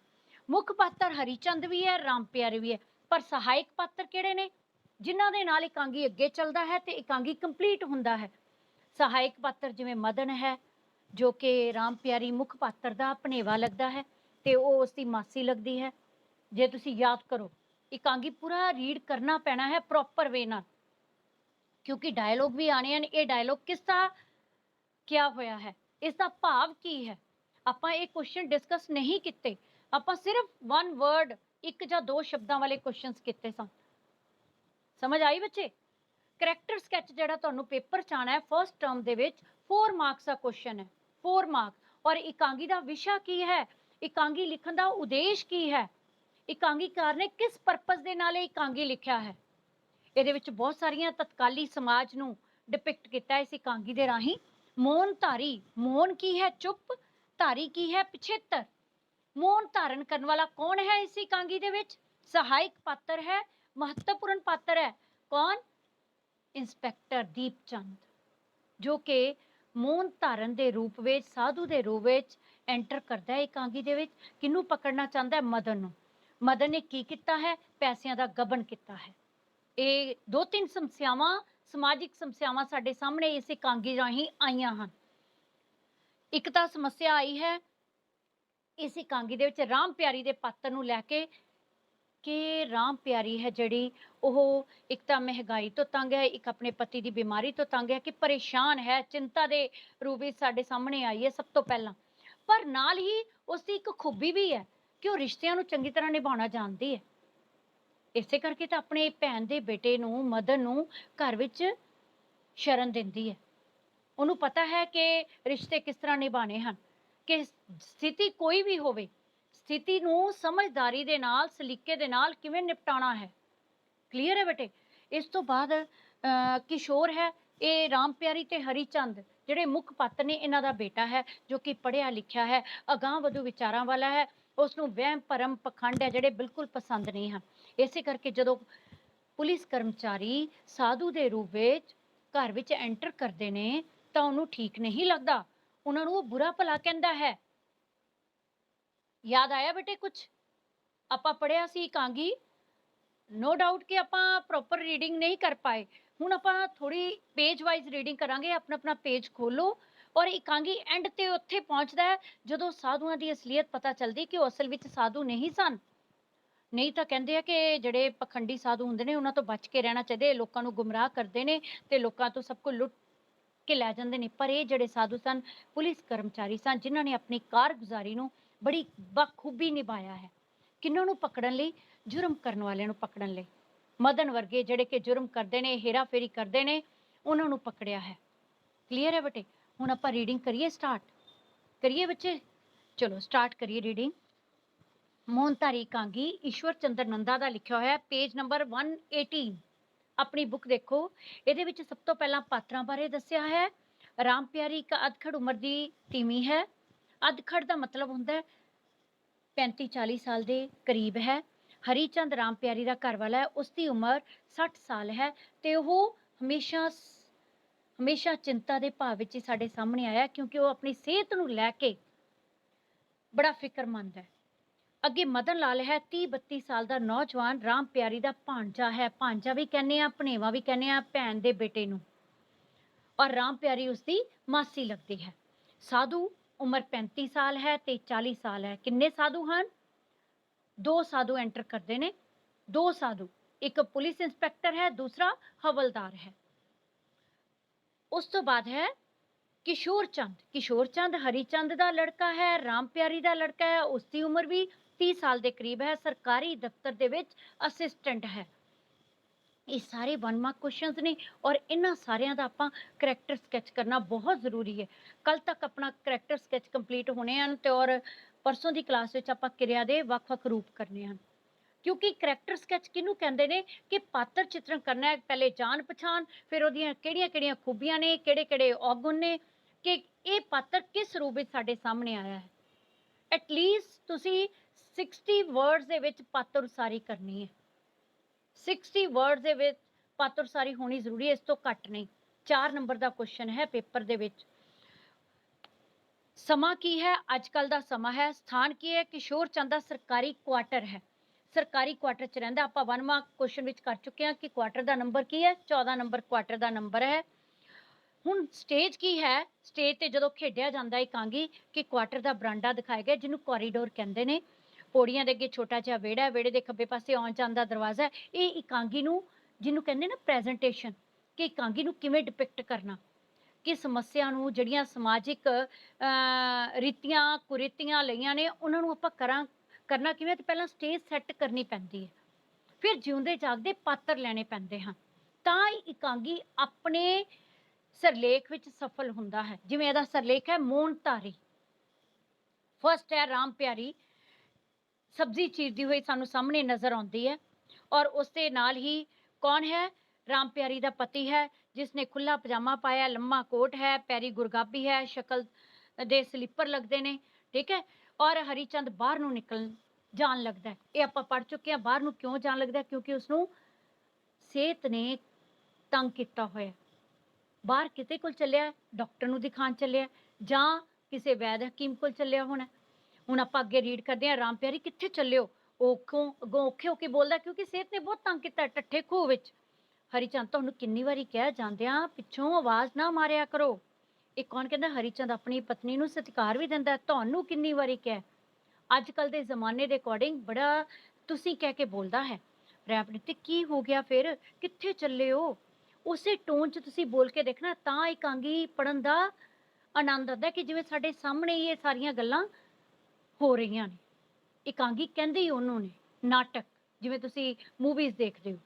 ਮੁੱਖ ਪਾਤਰ ਹਰੀਚੰਦ ਵੀ ਹੈ, ਰਾਮ ਪਿਆਰੇ ਵੀ ਹੈ, ਪਰ ਸਹਾਇਕ ਪਾਤਰ ਕਿਹੜੇ ਨੇ? ਜਿਨ੍ਹਾਂ ਦੇ ਨਾਲ ਇਕਾਂਗੀ ਅੱਗੇ ਚੱਲਦਾ ਹੈ ਤੇ ਇਕਾਂਗੀ ਕੰਪਲੀਟ ਹੁੰਦਾ ਹੈ। ਸਹਾਇਕ ਪਾਤਰ ਜਿਵੇਂ ਮਦਨ ਹੈ, ਜੋ ਕਿ ਰਾਮ ਪਿਆਰੀ ਮੁੱਖ ਪਾਤਰ ਦਾ ਭਣੇਵਾ ਲੱਗਦਾ ਹੈ ਤੇ ਉਹ ਉਸਦੀ ਮਾਸੀ ਲੱਗਦੀ ਹੈ। ਜੇ ਤੁਸੀਂ ਯਾਦ ਕਰੋ, ਇਕਾਂਗੀ ਪੂਰਾ ਰੀਡ ਕਰਨਾ ਪੈਣਾ ਹੈ ਪ੍ਰੋਪਰ ਵੇ ਨਾਲ, ਕਿਉਂਕਿ ਡਾਇਲੋਗ ਵੀ ਆਣੇ ਹਨ। ਇਹ ਡਾਇਲੋਗ ਕਿਸ ਦਾ ਕਿਆ ਹੋਇਆ ਹੈ, ਇਸ ਦਾ ਭਾਵ ਕੀ ਹੈ? ਆਪਾਂ ਇਹ ਕੁਐਸਚਨ ਡਿਸਕਸ ਨਹੀਂ ਕੀਤੇ, ਆਪਾਂ ਸਿਰਫ 1 ਵਰਡ, 1 ਜਾਂ 2 ਸ਼ਬਦਾਂ ਵਾਲੇ ਕੁਐਸਚਨਸ ਕੀਤੇ ਸਨ। ਸਮਝ ਆਈ ਬੱਚੇ? ਕਰੈਕਟਰ ਸਕੈਚ ਜਿਹੜਾ ਤੁਹਾਨੂੰ ਪੇਪਰ 'ਚ ਆਣਾ ਹੈ ਫਸਟ ਟਰਮ ਦੇ ਵਿੱਚ, 4 ਮਾਰਕਸ ਦਾ ਕੁਐਸਚਨ ਹੈ, 4 ਮਾਰਕ। ਔਰ ਇਕਾਂਗੀ ਦਾ ਵਿਸ਼ਾ ਕੀ ਹੈ? ਇਕਾਂਗੀ ਲਿਖਣ ਦਾ ਉਦੇਸ਼ ਕੀ ਹੈ? ਇਕਾਂਗੀਕਾਰ ਨੇ ਕਿਸ ਪਰਪਸ ਦੇ ਨਾਲ ਇਹ ਇਕਾਂਗੀ ਲਿਖਿਆ ਹੈ? ਇਹਦੇ ਵਿੱਚ ਬਹੁਤ ਸਾਰੀਆਂ ਤਤਕਾਲੀ ਸਮਾਜ ਨੂੰ ਡਿਪਿਕਟ ਕੀਤਾ ਇਸ ਇਕਾਂਗੀ ਦੇ ਰਾਹੀਂ। ਮੌਨ ਧਾਰੀ, ਮੌਨ ਕੀ ਹੈ? ਚੁੱਪ। ਧਾਰੀ ਕੀ ਹੈ? ਪਿਛੇਤਰ। ਮੌਨ ਧਾਰਨ ਕਰਨ ਵਾਲਾ ਕੌਣ ਹੈ ਇਸ ਇਕਾਂਗੀ ਦੇ ਵਿੱਚ? ਸਹਾਇਕ ਪਾਤਰ ਹੈ, ਮਹੱਤਵਪੂਰਨ ਪਾਤਰ ਹੈ। ਕੌਣ? ਇੰਸਪੈਕਟਰ ਦੀਪਚੰਦ, ਜੋ ਕਿ ਮੌਨ ਧਾਰਨ ਦੇ ਰੂਪ ਵਿੱਚ, ਸਾਧੂ ਦੇ ਰੂਪ ਵਿੱਚ ਐਂਟਰ ਕਰਦਾ ਹੈ ਇਕਾਂਗੀ ਦੇ ਵਿੱਚ। ਕਿਹਨੂੰ ਪਕੜਨਾ ਚਾਹੁੰਦਾ ਹੈ? ਮਦਨ ਨੂੰ। ਮਦਨ ਨੇ ਕੀ ਕੀਤਾ ਹੈ? ਪੈਸਿਆਂ ਦਾ ਗਬਨ ਕੀਤਾ ਹੈ। ਇਹ 2-3 ਸਮੱਸਿਆਵਾਂ, ਸਮਾਜਿਕ ਸਮੱਸਿਆਵਾਂ ਸਾਡੇ ਸਾਹਮਣੇ ਇਸ ਇਕਾਂਗੀ ਰਾਹੀਂ ਆਈਆਂ ਹਨ। ਇੱਕ ਤਾਂ ਸਮੱਸਿਆ ਆਈ ਹੈ ਇਸ ਇਕਾਂਗੀ ਦੇ ਵਿੱਚ ਰਾਮ ਪਿਆਰੀ ਦੇ ਪਾਤਰ ਨੂੰ ਲੈ ਕੇ, ਕਿ ਰਾਮ ਪਿਆਰੀ ਹੈ ਜਿਹੜੀ, ਉਹ ਇੱਕ ਤਾਂ ਮਹਿੰਗਾਈ ਤੋਂ ਤੰਗ ਹੈ, ਇੱਕ ਆਪਣੇ ਪਤੀ ਦੀ ਬਿਮਾਰੀ ਤੋਂ ਤੰਗ ਹੈ, ਕਿ ਪਰੇਸ਼ਾਨ ਹੈ, ਚਿੰਤਾ ਦੇ ਰੂਪ ਵਿੱਚ ਸਾਡੇ ਸਾਹਮਣੇ ਆਈ ਹੈ ਸਭ ਤੋਂ ਪਹਿਲਾਂ। ਪਰ ਨਾਲ ਹੀ ਉਸਦੀ ਇੱਕ ਖੂਬੀ ਵੀ ਹੈ ਕਿ ਉਹ ਰਿਸ਼ਤਿਆਂ ਨੂੰ ਚੰਗੀ ਤਰ੍ਹਾਂ ਨਿਭਾਉਣਾ ਜਾਣਦੀ ਹੈ। ਇਸੇ ਕਰਕੇ ਤਾਂ ਆਪਣੇ ਭੈਣ ਦੇ ਬੇਟੇ ਨੂੰ, ਮਦਨ ਨੂੰ, ਘਰ ਵਿੱਚ ਸ਼ਰਨ ਦਿੰਦੀ ਹੈ। ਉਹਨੂੰ ਪਤਾ ਹੈ ਕਿ ਰਿਸ਼ਤੇ ਕਿਸ ਤਰ੍ਹਾਂ ਨਿਭਾਣੇ ਹਨ, ਕਿ ਸਥਿਤੀ ਕੋਈ ਵੀ ਹੋਵੇ, ਸਥਿਤੀ ਨੂੰ ਸਮਝਦਾਰੀ ਦੇ ਨਾਲ, ਸਲੀਕੇ ਦੇ ਨਾਲ ਕਿਵੇਂ ਨਿਪਟਾਉਣਾ ਹੈ। ਕਲੀਅਰ ਹੈ ਬੇਟੇ? ਇਸ ਤੋਂ ਬਾਅਦ ਕਿਸ਼ੋਰ ਹੈ, ਇਹ ਰਾਮ ਪਿਆਰੀ ਤੇ ਹਰੀਚੰਦ ਜਿਹੜੇ ਮੁੱਖ ਪਾਤਰ ਨੇ, ਇਹਨਾਂ ਦਾ ਬੇਟਾ ਹੈ ਜੋ ਕਿ ਪੜ੍ਹਿਆ ਲਿਖਿਆ ਹੈ, ਅਗਾਂਹ ਵਧੂ ਵਿਚਾਰਾਂ ਵਾਲਾ ਹੈ। ਉਸ ਨੂੰ ਵਹਿਮ ਭਰਮ, ਪਖੰਡ ਹੈ ਜਿਹੜੇ ਬਿਲਕੁਲ ਪਸੰਦ ਨਹੀਂ ਹਨ। ਇਸੇ ਕਰਕੇ ਜਦੋਂ ਪੁਲਿਸ ਕਰਮਚਾਰੀ ਸਾਧੂ ਦੇ ਰੂਪ ਵਿੱਚ ਘਰ ਵਿੱਚ ਐਂਟਰ ਕਰਦੇ ਨੇ ਤਾਂ ਉਹਨੂੰ ਠੀਕ ਨਹੀਂ ਲੱਗਦਾ, ਉਹਨਾਂ ਨੂੰ ਉਹ ਬੁਰਾ ਭਲਾ ਕਹਿੰਦਾ ਹੈ। ਯਾਦ ਆਇਆ ਬੇਟੇ? ਕੁਛ ਆਪਾਂ ਪੜ੍ਹਿਆ ਸੀ ਇਕਾਂਗੀ। ਨੋ ਡਾਊਟ ਕਿ ਆਪਾਂ ਪ੍ਰੋਪਰ ਰੀਡਿੰਗ ਨਹੀਂ ਕਰ ਪਾਏ। ਹੁਣ ਆਪਾਂ ਥੋੜੀ ਪੇਜ ਵਾਈਜ਼ ਰੀਡਿੰਗ ਕਰਾਂਗੇ। ਆਪਣਾ ਆਪਣਾ ਪੇਜ ਖੋਲੋ। ਔਰ ਇਕਾਂਗੀ ਐਂਡ ਤੇ ਉੱਥੇ ਪਹੁੰਚਦਾ ਹੈ ਜਦੋਂ ਸਾਧੂਆਂ ਦੀ ਅਸਲੀਅਤ ਪਤਾ ਚੱਲਦੀ ਕਿ ਉਹ ਅਸਲ ਵਿੱਚ ਸਾਧੂ ਨਹੀਂ ਸਨ। ਨਹੀਂ ਤਾਂ ਕਹਿੰਦੇ ਆ ਕਿ ਜਿਹੜੇ ਪਖੰਡੀ ਸਾਧੂ ਹੁੰਦੇ ਨੇ ਉਹਨਾਂ ਤੋਂ ਬਚ ਕੇ ਰਹਿਣਾ ਚਾਹੀਦਾ, ਲੋਕਾਂ ਨੂੰ ਗੁੰਮਰਾਹ ਕਰਦੇ ਨੇ ਤੇ ਲੋਕਾਂ ਤੋਂ ਸਭ ਕੁਝ ਲੁੱਟ ਕੇ ਲੈ ਜਾਂਦੇ ਨੇ। ਪਰ ਇਹ ਜਿਹੜੇ ਸਾਧੂ ਸਨ, ਪੁਲਿਸ ਕਰਮਚਾਰੀ ਸਨ, ਜਿਨ੍ਹਾਂ ਨੇ ਆਪਣੀ ਕਾਰਗੁਜ਼ਾਰੀ ਨੂੰ ਬੜੀ ਬਖੂਬੀ ਨਿਭਾਇਆ ਹੈ। ਕਿਹਨਾਂ ਨੂੰ ਪਕੜਨ ਲਈ? ਜੁਰਮ ਕਰਨ ਵਾਲਿਆਂ ਨੂੰ ਪਕੜਨ ਲਈ। ਮਦਨ ਵਰਗੇ ਜਿਹੜੇ ਕਿ ਜੁਰਮ ਕਰਦੇ ਨੇ, ਹੇਰਾਫੇਰੀ ਕਰਦੇ ਨੇ, ਉਹਨਾਂ ਨੂੰ ਪਕੜਿਆ ਹੈ। क्लीयर है बेटे? हुण आपां रीडिंग करिए स्टार्ट? करिए बच्चे? चलो स्टार्ट करिए रीडिंग। मोहनधारी एकांगी ईश्वर चंद्र नंदा ਦਾ ਲਿਖਿਆ ਹੋਇਆ पेज नंबर 118। ਆਪਣੀ ਬੁੱਕ ਦੇਖੋ। ਇਹਦੇ ਵਿੱਚ ਸਭ ਤੋਂ ਪਹਿਲਾਂ ਪਾਤਰਾਂ ਬਾਰੇ ਦੱਸਿਆ ਹੈ। ਰਾਮ ਪਿਆਰੀ ਇੱਕ ਅਧਖੜ ਉਮਰ ਦੀ ਤੀਵੀਂ ਹੈ। ਅਧਖੜ ਦਾ ਮਤਲਬ ਹੁੰਦਾ ਹੈ 35-40 ਸਾਲ ਦੇ ਕਰੀਬ ਹੈ। ਹਰੀ ਚੰਦ ਰਾਮ ਪਿਆਰੀ ਦਾ ਘਰ ਵਾਲਾ ਹੈ, ਉਸ ਦੀ ਉਮਰ 60 ਸਾਲ ਹੈ ਤੇ ਉਹ ਹਮੇਸ਼ਾ ਚਿੰਤਾ ਦੇ ਭਾਵ ਵਿੱਚ ਹੀ ਸਾਡੇ ਸਾਹਮਣੇ ਆਇਆ, ਕਿਉਂਕਿ ਉਹ ਆਪਣੀ ਸਿਹਤ ਨੂੰ ਲੈ ਕੇ ਬੜਾ ਫਿਕਰਮੰਦ ਹੈ। ਅੱਗੇ ਮਦਨ ਲਾਲ ਹੈ 30-32 ਸਾਲ ਦਾ ਨੌਜਵਾਨ, ਰਾਮ ਪਿਆਰੀ ਦਾ ਭਾਂਜਾ ਹੈ। ਭਾਂਜਾ ਵੀ ਕਹਿੰਦੇ ਆ, ਭਣੇਵਾ ਵੀ ਕਹਿੰਦੇ ਆ, ਭੈਣ ਦੇ ਬੇਟੇ ਨੂੰ। ਔਰ ਰਾਮ ਪਿਆਰੀ ਉਸਦੀ ਮਾਸੀ ਲੱਗਦੀ ਹੈ। ਸਾਧੂ ਉਮਰ 35 ਸਾਲ ਹੈ ਤੇ 40 ਸਾਲ ਹੈ। ਕਿੰਨੇ ਸਾਧੂ ਹਨ? 2 ਸਾਧੂ ਐਂਟਰ ਕਰਦੇ ਨੇ। 2 ਸਾਧੂ, ਇੱਕ ਪੁਲਿਸ ਇੰਸਪੈਕਟਰ ਹੈ, ਦੂਸਰਾ ਹਵਲਦਾਰ ਹੈ। ਉਸ ਤੋਂ ਬਾਅਦ ਹੈ ਕਿਸ਼ੋਰ ਚੰਦ। ਕਿਸ਼ੋਰ ਚੰਦ ਹਰੀ ਚੰਦ ਦਾ ਲੜਕਾ ਹੈ, ਰਾਮ ਪਿਆਰੀ ਦਾ ਲੜਕਾ ਹੈ। ਉਸ ਦੀ ਉਮਰ ਵੀ 30 ਸਾਲ ਦੇ ਕਰੀਬ ਹੈ। ਸਰਕਾਰੀ ਦਫ਼ਤਰ ਦੇ ਵਿੱਚ ਅਸਿਸਟੈਂਟ ਹੈ। ਇਹ ਸਾਰੇ 1 ਮਾਰਕ ਕੁਐਸਚਨਸ ਨੇ ਔਰ ਇਹਨਾਂ ਸਾਰਿਆਂ ਦਾ ਆਪਾਂ ਕਰੈਕਟਰ ਸਕੈਚ ਕਰਨਾ ਬਹੁਤ ਜ਼ਰੂਰੀ ਹੈ। ਕੱਲ ਤੱਕ ਆਪਣਾ ਕਰੈਕਟਰ ਸਕੈਚ ਕੰਪਲੀਟ ਹੋਣੇ ਹਨ ਤੇ ਔਰ ਪਰਸੋਂ ਦੀ ਕਲਾਸ ਵਿੱਚ ਆਪਾਂ ਕਿਰਿਆ ਦੇ ਵੱਖ-ਵੱਖ ਰੂਪ ਕਰਨੇ ਹਨ। ਕਿਉਂਕਿ ਕਰੈਕਟਰ ਸਕੈਚ ਕਿਹਨੂੰ ਕਹਿੰਦੇ ਨੇ ਕਿ ਪਾਤਰ ਚਿੱਤਰਨ ਕਰਨਾ ਹੈ। ਪਹਿਲੇ ਜਾਣ ਪਛਾਣ, ਫਿਰ ਉਹਦੀਆਂ ਕਿਹੜੀਆਂ-ਕਿਹੜੀਆਂ ਖੂਬੀਆਂ ਨੇ, ਕਿਹੜੇ-ਕਿਹੜੇ ਔਗੁਣ ਨੇ, ਕਿ ਇਹ ਪਾਤਰ ਕਿਸ ਰੂਪ ਵਿੱਚ ਸਾਡੇ ਸਾਹਮਣੇ ਆਇਆ ਹੈ। ਐਟਲੀਸਟ ਤੁਸੀਂ 60 ਵਰਡਸ ਦੇ ਵਿੱਚ ਪਾਤਰ ਉਸਾਰੀ ਕਰਨੀ ਹੈ। 60 ਵਰਡਸ ਦੇ ਵਿੱਚ ਪਾਤਰ ਉਸਾਰੀ ਹੋਣੀ ਜ਼ਰੂਰੀ ਹੈ, ਇਸ ਤੋਂ ਘੱਟ ਨਹੀਂ। 4 ਨੰਬਰ ਦਾ ਕੁਐਸਚਨ ਹੈ ਪੇਪਰ ਦੇ ਵਿੱਚ। ਸਮਾਂ ਕੀ ਹੈ? ਅੱਜ ਕੱਲ ਦਾ ਸਮਾਂ ਹੈ। ਸਥਾਨ ਕੀ ਹੈ? ਕਿਸ਼ੋਰ ਚੰਦ ਦਾ ਸਰਕਾਰੀ ਕੁਆਟਰ ਹੈ। ਸਰਕਾਰੀ ਕੁਆਟਰ 'ਚ ਰਹਿੰਦਾ। ਆਪਾਂ 1 ਮਾਰਕ ਕੁਐਸਚਨ ਵਿੱਚ ਕਰ ਚੁੱਕੇ ਹਾਂ ਕਿ ਕੁਆਟਰ ਦਾ ਨੰਬਰ ਕੀ ਹੈ? 14 ਨੰਬਰ ਕੁਆਟਰ ਦਾ ਨੰਬਰ ਹੈ। ਹੁਣ ਸਟੇਜ ਕੀ ਹੈ? ਸਟੇਜ ਤੇ ਜਦੋਂ ਖੇਡਿਆ ਜਾਂਦਾ ਇਕਾਂਗੀ ਕਿ ਕੁਆਟਰ ਦਾ ਬਰਾਂਡਾ ਦਿਖਾਇਆ ਗਿਆ, ਜਿਹਨੂੰ ਕੋਰੀਡੋਰ ਕਹਿੰਦੇ ਨੇ। ਪੌੜੀਆਂ ਦੇ ਅੱਗੇ ਛੋਟਾ ਜਿਹਾ ਵਿਹੜਾ, ਵਿਹੜੇ ਦੇ ਖੱਬੇ ਪਾਸੇ ਆਉਣ ਜਾਣ ਦਾ ਦਰਵਾਜ਼ਾ ਹੈ। ਇਹ ਇਕਾਂਗੀ ਨੂੰ, ਜਿਹਨੂੰ ਕਹਿੰਦੇ ਨਾ ਪ੍ਰੈਜੈਂਟੇਸ਼ਨ, ਕਿ ਇਕਾਂਗੀ ਨੂੰ ਕਿਵੇਂ ਡਿਪਿਕਟ ਕਰਨਾ, ਕਿ ਸਮੱਸਿਆ ਨੂੰ, ਜਿਹੜੀਆਂ ਸਮਾਜਿਕ ਰੀਤੀਆਂ ਕੁਰੀਤੀਆਂ ਲਈਆਂ ਨੇ, ਉਹਨਾਂ ਨੂੰ ਆਪਾਂ ਕਰਨਾ ਕਿਵੇਂ। ਤੇ ਪਹਿਲਾਂ ਸਟੇਜ ਸੈੱਟ ਕਰਨੀ ਪੈਂਦੀ ਹੈ, ਫਿਰ ਜਿਉਂਦੇ ਜਾਗਦੇ ਪਾਤਰ ਲੈਣੇ ਪੈਂਦੇ ਹਨ, ਤਾਂ ਇਕਾਂਗੀ ਆਪਣੇ ਸਰਲੇਖ ਵਿੱਚ ਸਫਲ ਹੁੰਦਾ ਹੈ। ਜਿਵੇਂ ਇਹਦਾ ਸਰਲੇਖ ਹੈ ਮੋਹਨਧਾਰੀ। ਫਸਟ ਹੈ ਰਾਮ ਪਿਆਰੀ, ਸਬਜ਼ੀ ਚੀਰਦੀ ਹੋਈ ਸਾਨੂੰ ਸਾਹਮਣੇ ਨਜ਼ਰ ਆਉਂਦੀ ਹੈ। ਔਰ ਉਸ ਦੇ ਨਾਲ ਹੀ ਕੌਣ ਹੈ? ਰਾਮ ਪਿਆਰੀ ਦਾ ਪਤੀ ਹੈ, ਜਿਸਨੇ ਖੁੱਲਾ ਪਜਾਮਾ ਪਾਇਆ, ਲੰਮਾ ਕੋਟ ਹੈ, ਪੈਰੀ ਗੁਰਗਾਬੀ ਹੈ, ਸ਼ਕਲ ਦੇ ਸਲੀਪਰ ਲੱਗਦੇ ਨੇ, ਠੀਕ ਹੈ। ਔਰ ਹਰੀ ਚੰਦ ਬਾਹਰ ਨੂੰ ਜਾਣ ਲੱਗਦਾ ਹੈ। ਇਹ ਆਪਾਂ ਪੜ੍ਹ ਚੁੱਕੇ ਹਾਂ। ਬਾਹਰ ਨੂੰ ਕਿਉਂ ਜਾਣ ਲੱਗਦਾ? ਕਿਉਂਕਿ ਉਸਨੂੰ ਸਿਹਤ ਨੇ ਤੰਗ ਕੀਤਾ ਹੋਇਆ। ਬਾਹਰ ਕਿਸੇ ਕੋਲ ਚੱਲਿਆ, ਡਾਕਟਰ ਨੂੰ ਦਿਖਾਉਣ ਚੱਲਿਆ ਜਾਂ ਕਿਸੇ ਵੈਦ ਹਕੀਮ ਕੋਲ ਚੱਲਿਆ ਹੋਣਾ। ਹੁਣ ਆਪਾਂ ਅੱਗੇ ਰੀਡ ਕਰਦੇ ਹਾਂ। ਰਾਮ ਪਿਆਰੀ ਕਿੱਥੇ ਚੱਲਿਓ? ਅੱਗੋਂ ਔਖੇ ਹੋ ਕੇ ਬੋਲਦਾ, ਕਿਉਂਕਿ ਸਿਹਤ ਨੇ ਬਹੁਤ ਤੰਗ ਕੀਤਾ। ਟੱਠੇ ਖੂਹ ਵਿੱਚ। ਹਰੀ ਚੰਦ ਤੁਹਾਨੂੰ ਕਿੰਨੀ ਵਾਰੀ ਕਿਹਾ ਜਾਂਦਿਆਂ ਪਿੱਛੋਂ ਆਵਾਜ਼ ਨਾ ਮਾਰਿਆ ਕਰੋ। ਇਹ ਕੌਣ ਕਹਿੰਦਾ? ਹਰੀ ਚੰਦ ਆਪਣੀ ਪਤਨੀ ਨੂੰ ਸਤਿਕਾਰ ਵੀ ਦਿੰਦਾ। ਤੁਹਾਨੂੰ ਕਿੰਨੀ ਵਾਰੀ ਕਿਹਾ? ਅੱਜ ਕੱਲ ਦੇ ਜ਼ਮਾਨੇ ਦੇ ਅਕੋਰਡਿੰਗ ਬੜਾ ਤੁਸੀਂ ਕਹਿ ਕੇ ਬੋਲਦਾ ਹੈ। ਰੈਪ ਨੇ ਤੇ ਕੀ ਹੋ ਗਿਆ ਫਿਰ? ਕਿੱਥੇ ਚੱਲੇ ਹੋ? ਉਸੇ ਟੋਨ 'ਚ ਤੁਸੀਂ ਬੋਲ ਕੇ ਦੇਖਣਾ, ਤਾਂ ਇਕਾਂਗੀ ਪੜ੍ਹਨ ਦਾ ਆਨੰਦ ਆਉਂਦਾ ਕਿ ਜਿਵੇਂ ਸਾਡੇ ਸਾਹਮਣੇ ਹੀ ਇਹ ਸਾਰੀਆਂ ਗੱਲਾਂ ਹੋ ਰਹੀਆਂ ਨੇ। ਇਕਾਂਗੀ ਕਹਿੰਦੇ ਹੀ ਉਹਨੂੰ ਨੇ। ਨਾਟਕ ਜਿਵੇਂ ਤੁਸੀਂ ਮੂਵੀਜ਼ ਦੇਖਦੇ ਹੋ।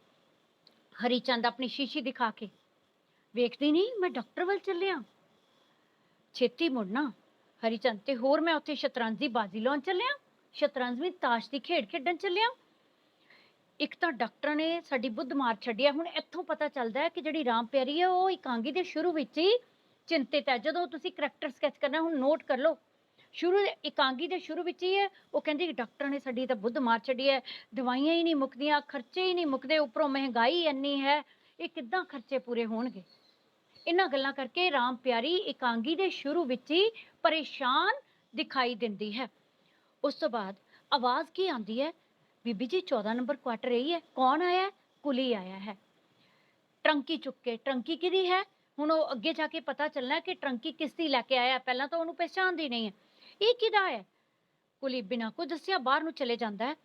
ਹਰੀ ਚੰਦ ਆਪਣੀ ਸ਼ੀਸ਼ੀ ਦਿਖਾ ਕੇ, ਵੇਖਦੀ ਨਹੀਂ ਮੈਂ ਡਾਕਟਰ ਵੱਲ ਚੱਲਿਆ, ਛੇਤੀ ਮੁੜਨਾ। ਹਰੀ ਚੰਦ ਤੇ ਹੋਰ ਮੈਂ ਉੱਥੇ ਸ਼ਤਰੰਜ ਦੀ ਬਾਜ਼ੀ ਲਾਉਣ ਚੱਲਿਆ, ਸ਼ਤਰੰਜ ਵੀ ਤਾਸ਼ ਦੀ ਖੇਡ ਖੇਡਣ ਚੱਲਿਆ। ਇੱਕ ਤਾਂ ਡਾਕਟਰ ਨੇ ਸਾਡੀ ਬੁੱਧ ਮਾਰ ਛੱਡਿਆ। ਹੁਣ ਇੱਥੋਂ ਪਤਾ ਚੱਲਦਾ ਹੈ ਕਿ ਜਿਹੜੀ ਰਾਮ ਪਿਆਰੀ ਹੈ ਉਹ ਇਕਾਂਗੀ ਦੇ ਸ਼ੁਰੂ ਵਿੱਚ ਹੀ ਚਿੰਤਿਤ ਹੈ। ਜਦੋਂ ਤੁਸੀਂ ਕਰੈਕਟਰ ਸਕੈਚ ਕਰਨਾ, ਹੁਣ ਨੋਟ ਕਰ ਲਓ, ਇਕਾਂਗੀ ਦੇ ਸ਼ੁਰੂ ਵਿੱਚ ਹੀ ਹੈ। ਉਹ ਕਹਿੰਦੀ ਕਿ ਡਾਕਟਰ ਨੇ ਸਾਡੀ ਤਾਂ ਬੁੱਧ ਮਾਰ ਛੱਡੀ ਹੈ, ਦਵਾਈਆਂ ਹੀ ਨਹੀਂ ਮੁੱਕਦੀਆਂ, ਖਰਚੇ ਹੀ ਨਹੀਂ ਮੁੱਕਦੇ, ਉੱਪਰੋਂ ਮਹਿੰਗਾਈ ਇੰਨੀ ਹੈ, ਇਹ ਕਿੱਦਾਂ ਖਰਚੇ ਪੂਰੇ ਹੋਣਗੇ। ਇਹਨਾਂ ਗੱਲਾਂ ਕਰਕੇ ਰਾਮ ਪਿਆਰੀ ਇਕਾਂਗੀ ਦੇ ਸ਼ੁਰੂ ਵਿੱਚ ਹੀ ਪਰੇਸ਼ਾਨ ਦਿਖਾਈ ਦਿੰਦੀ ਹੈ। ਉਸ ਤੋਂ ਬਾਅਦ ਆਵਾਜ਼ ਕੀ ਆਉਂਦੀ ਹੈ? ਬੀਬੀ ਜੀ 14 ਨੰਬਰ ਕੁਆਟਰ ਇਹੀ ਹੈ। ਕੌਣ ਆਇਆ? ਕੁਲੀ ਆਇਆ ਹੈ ਟਰੰਕੀ ਚੁੱਕ ਕੇ। ਟਰੰਕੀ ਕਿਹਦੀ ਹੈ? ਹੁਣ ਉਹ ਅੱਗੇ ਜਾ ਕੇ ਪਤਾ ਚੱਲਣਾ ਕਿ ਟਰੰਕੀ ਕਿਸ ਦੀ ਲੈ ਕੇ ਆਇਆ। ਪਹਿਲਾਂ ਤਾਂ ਉਹਨੂੰ ਪਛਾਣਦੀ ਨਹੀਂ ਹੈ। ਇਹ ਕਿਹਦਾ ਹੈ? ਕੁਲੀ ਬਿਨਾਂ ਕੁਝ ਦੱਸਿਆ ਬਾਹਰ ਨੂੰ ਚਲੇ ਜਾਂਦਾ ਹੈ।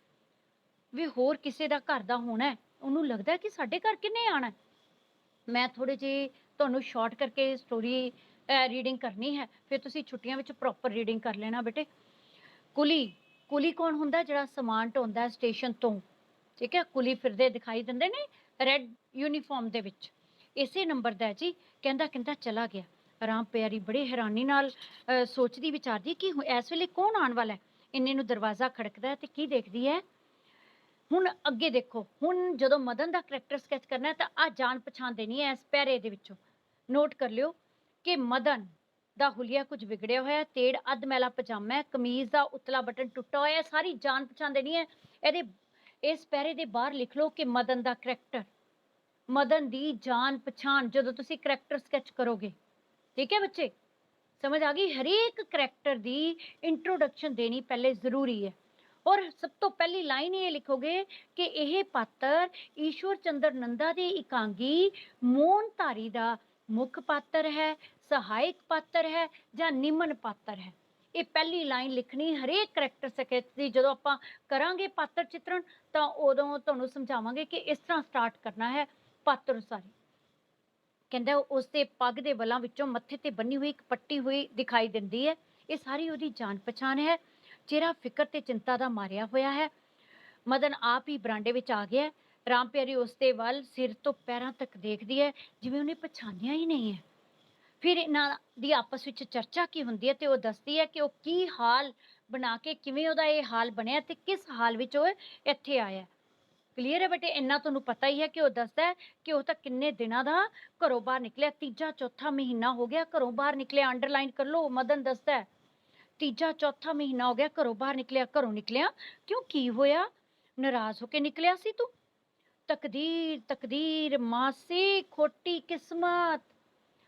ਵੀ ਹੋਰ ਕਿਸੇ ਦਾ ਘਰ ਦਾ ਹੋਣਾ। ਉਹਨੂੰ ਲੱਗਦਾ ਕਿ ਸਾਡੇ ਘਰ ਕਿਹਨੇ ਆਣਾ। ਮੈਂ ਥੋੜੇ ਜਿਹੇ ਤੁਹਾਨੂੰ ਸ਼ਾਰਟ ਕਰਕੇ ਸਟੋਰੀ ਰੀਡਿੰਗ ਕਰਨੀ ਹੈ, ਫਿਰ ਤੁਸੀਂ ਛੁੱਟੀਆਂ ਵਿੱਚ ਪ੍ਰੋਪਰ ਰੀਡਿੰਗ ਕਰ ਲੈਣਾ ਬੇਟੇ। ਕੁਲੀ ਕੌਣ ਹੁੰਦਾ? ਜਿਹੜਾ ਸਮਾਨ ਢੋਂਦਾ ਸਟੇਸ਼ਨ ਤੋਂ, ਠੀਕ ਹੈ। ਕੁਲੀ ਫਿਰਦੇ ਦਿਖਾਈ ਦਿੰਦੇ ਨੇ ਰੈੱਡ ਯੂਨੀਫਾਰਮ ਦੇ ਵਿੱਚ। ਇਸੇ ਨੰਬਰ ਦਾ ਜੀ। ਕਹਿੰਦਾ ਚਲਾ ਗਿਆ। ਰਾਮ ਪਿਆਰੀ ਬੜੇ ਹੈਰਾਨੀ ਨਾਲ ਸੋਚਦੀ ਵਿਚਾਰਦੀ ਕਿ ਇਸ ਵੇਲੇ ਕੌਣ ਆਉਣ ਵਾਲਾ ਹੈ। ਇੰਨੇ ਨੂੰ ਦਰਵਾਜ਼ਾ ਖੜਕਦਾ ਹੈ ਤੇ ਕੀ ਦੇਖਦੀ ਹੈ। ਹੁਣ ਅੱਗੇ ਦੇਖੋ, ਹੁਣ ਜਦੋਂ ਮਦਨ ਦਾ ਕਰੈਕਟਰ ਸਕੈਚ ਕਰਨਾ ਹੈ ਤਾਂ ਆ ਜਾਣ ਪਛਾਣ ਦੇਣੀ ਹੈ ਇਸ ਪੈਰੇ ਦੇ ਵਿੱਚੋਂ। ਨੋਟ ਕਰ ਲਿਓ ਕਿ ਮਦਨ ਦਾ ਹੁਲੀਆ ਕੁਝ ਵਿਗੜਿਆ ਹੋਇਆ, ਤੇੜ ਅੱਧ ਮੈਲਾ ਪਜਾਮਾ ਹੈ, ਕਮੀਜ਼ ਦਾ ਉਤਲਾ ਬਟਨ ਟੁੱਟਾ ਹੋਇਆ, ਸਾਰੀ ਜਾਣ ਪਛਾਣ ਦੇਣੀ ਹੈ। ਇਹਦੇ ਇਸ ਪੈਰੇ ਦੇ ਬਾਹਰ ਲਿਖ ਲਓ ਕਿ ਮਦਨ ਦਾ ਕਰੈਕਟਰ, ਮਦਨ ਦੀ ਜਾਣ ਪਛਾਣ ਜਦੋਂ ਤੁਸੀਂ ਕਰੈਕਟਰ ਸਕੈਚ ਕਰੋਗੇ। ਠੀਕ ਹੈ ਬੱਚੇ, ਸਮਝ ਆ ਗਈ। ਹਰੇਕ ਕਰੈਕਟਰ ਦੀ ਇੰਟਰੋਡਕਸ਼ਨ ਦੇਣੀ ਪਹਿਲੇ ਜ਼ਰੂਰੀ ਹੈ। ਔਰ ਸਭ ਤੋਂ ਪਹਿਲੀ ਲਾਈਨ ਇਹ ਲਿਖੋਗੇ ਕਿ ਇਹ ਪਾਤਰ ਈਸ਼ਵਰ ਚੰਦਰ ਨੰਦਾ ਦੇ ਇਕਾਂਗੀ ਮੋਨਧਾਰੀ ਦਾ ਮੁੱਖ ਪਾਤਰ ਹੈ, ਸਹਾਇਕ ਪਾਤਰ ਹੈ ਜਾਂ ਨਿਮਨ ਪਾਤਰ ਹੈ। ਇਹ ਪਹਿਲੀ ਲਾਈਨ ਲਿਖਣੀ ਹਰੇਕ ਕਰੈਕਟਰ ਸਕੈਚ ਦੀ। ਜਦੋਂ ਆਪਾਂ ਕਰਾਂਗੇ ਪਾਤਰ ਚਿੱਤਰਣ ਤਾਂ ਉਦੋਂ ਤੁਹਾਨੂੰ ਸਮਝਾਵਾਂਗੇ ਕਿ ਇਸ ਤਰ੍ਹਾਂ ਸਟਾਰਟ ਕਰਨਾ ਹੈ ਪਾਤਰ ਅਨੁਸਾਰੀ। ਕਹਿੰਦਾ ਉਸ ਦੇ ਪੱਗ ਦੇ ਵਲਾਂ ਵਿੱਚੋਂ ਮੱਥੇ ਤੇ ਬੰਨੀ ਹੋਈ ਇੱਕ ਪੱਟੀ ਹੋਈ ਦਿਖਾਈ ਦਿੰਦੀ ਹੈ। ਇਹ ਸਾਰੀ ਉਹਦੀ ਜਾਣ ਪਛਾਣ ਹੈ। ਚਿਹਰਾ ਫਿਕਰ ਤੇ ਚਿੰਤਾ ਦਾ ਮਾਰਿਆ ਹੋਇਆ ਹੈ। ਮਦਨ ਆਪ ਹੀ ਬਰਾਂਡੇ ਵਿੱਚ ਆ ਗਿਆ। ਰਾਮ ਪਿਆਰੀ ਉਸ ਦੇ ਵੱਲ ਸਿਰ ਤੋਂ ਪੈਰਾਂ ਤੱਕ ਦੇਖਦੀ ਹੈ ਜਿਵੇਂ ਉਹਨੇ ਪਛਾਣਿਆ ਹੀ ਨਹੀਂ ਹੈ। ਫਿਰ ਇਹਨਾਂ ਦੀ ਆਪਸ ਵਿੱਚ ਚਰਚਾ ਕੀ ਹੁੰਦੀ ਹੈ ਤੇ ਉਹ ਦੱਸਦੀ ਹੈ ਕਿ ਉਹ ਕੀ ਹਾਲ ਬਣਾ ਕੇ ਕਿਵੇਂ ਉਹਦਾ ਇਹ ਹਾਲ ਬਣਿਆ ਤੇ ਕਿਸ ਹਾਲ ਵਿੱਚ ਉਹ ਇੱਥੇ ਆਇਆ। ਕਲੀਅਰ ਹੈ ਬੇਟੇ, ਇੰਨਾ ਤੁਹਾਨੂੰ ਪਤਾ ਹੀ ਹੈ ਕਿ ਉਹ ਦੱਸਦਾ ਕਿ ਉਹ ਤਾਂ ਕਿੰਨੇ ਦਿਨਾਂ ਦਾ ਘਰੋਂ ਬਾਹਰ ਨਿਕਲਿਆ, ਤੀਜਾ ਚੌਥਾ ਮਹੀਨਾ ਹੋ ਗਿਆ ਘਰੋਂ ਬਾਹਰ ਨਿਕਲਿਆ। ਅੰਡਰਲਾਈਨ ਕਰ ਲਓ, ਮਦਨ ਦੱਸਦਾ ਤੀਜਾ ਚੌਥਾ ਮਹੀਨਾ ਹੋ ਗਿਆ ਘਰੋਂ ਬਾਹਰ ਨਿਕਲਿਆ। ਘਰੋਂ ਨਿਕਲਿਆ ਕਿਉਂ, ਕੀ ਹੋਇਆ, ਨਾਰਾਜ਼ ਹੋ ਕੇ ਨਿਕਲਿਆ ਸੀ ਤੂੰ? ਤਕਦੀਰ ਤਕਦੀਰ ਮਾਸੀ, ਖੋਟੀ ਕਿਸਮਤ।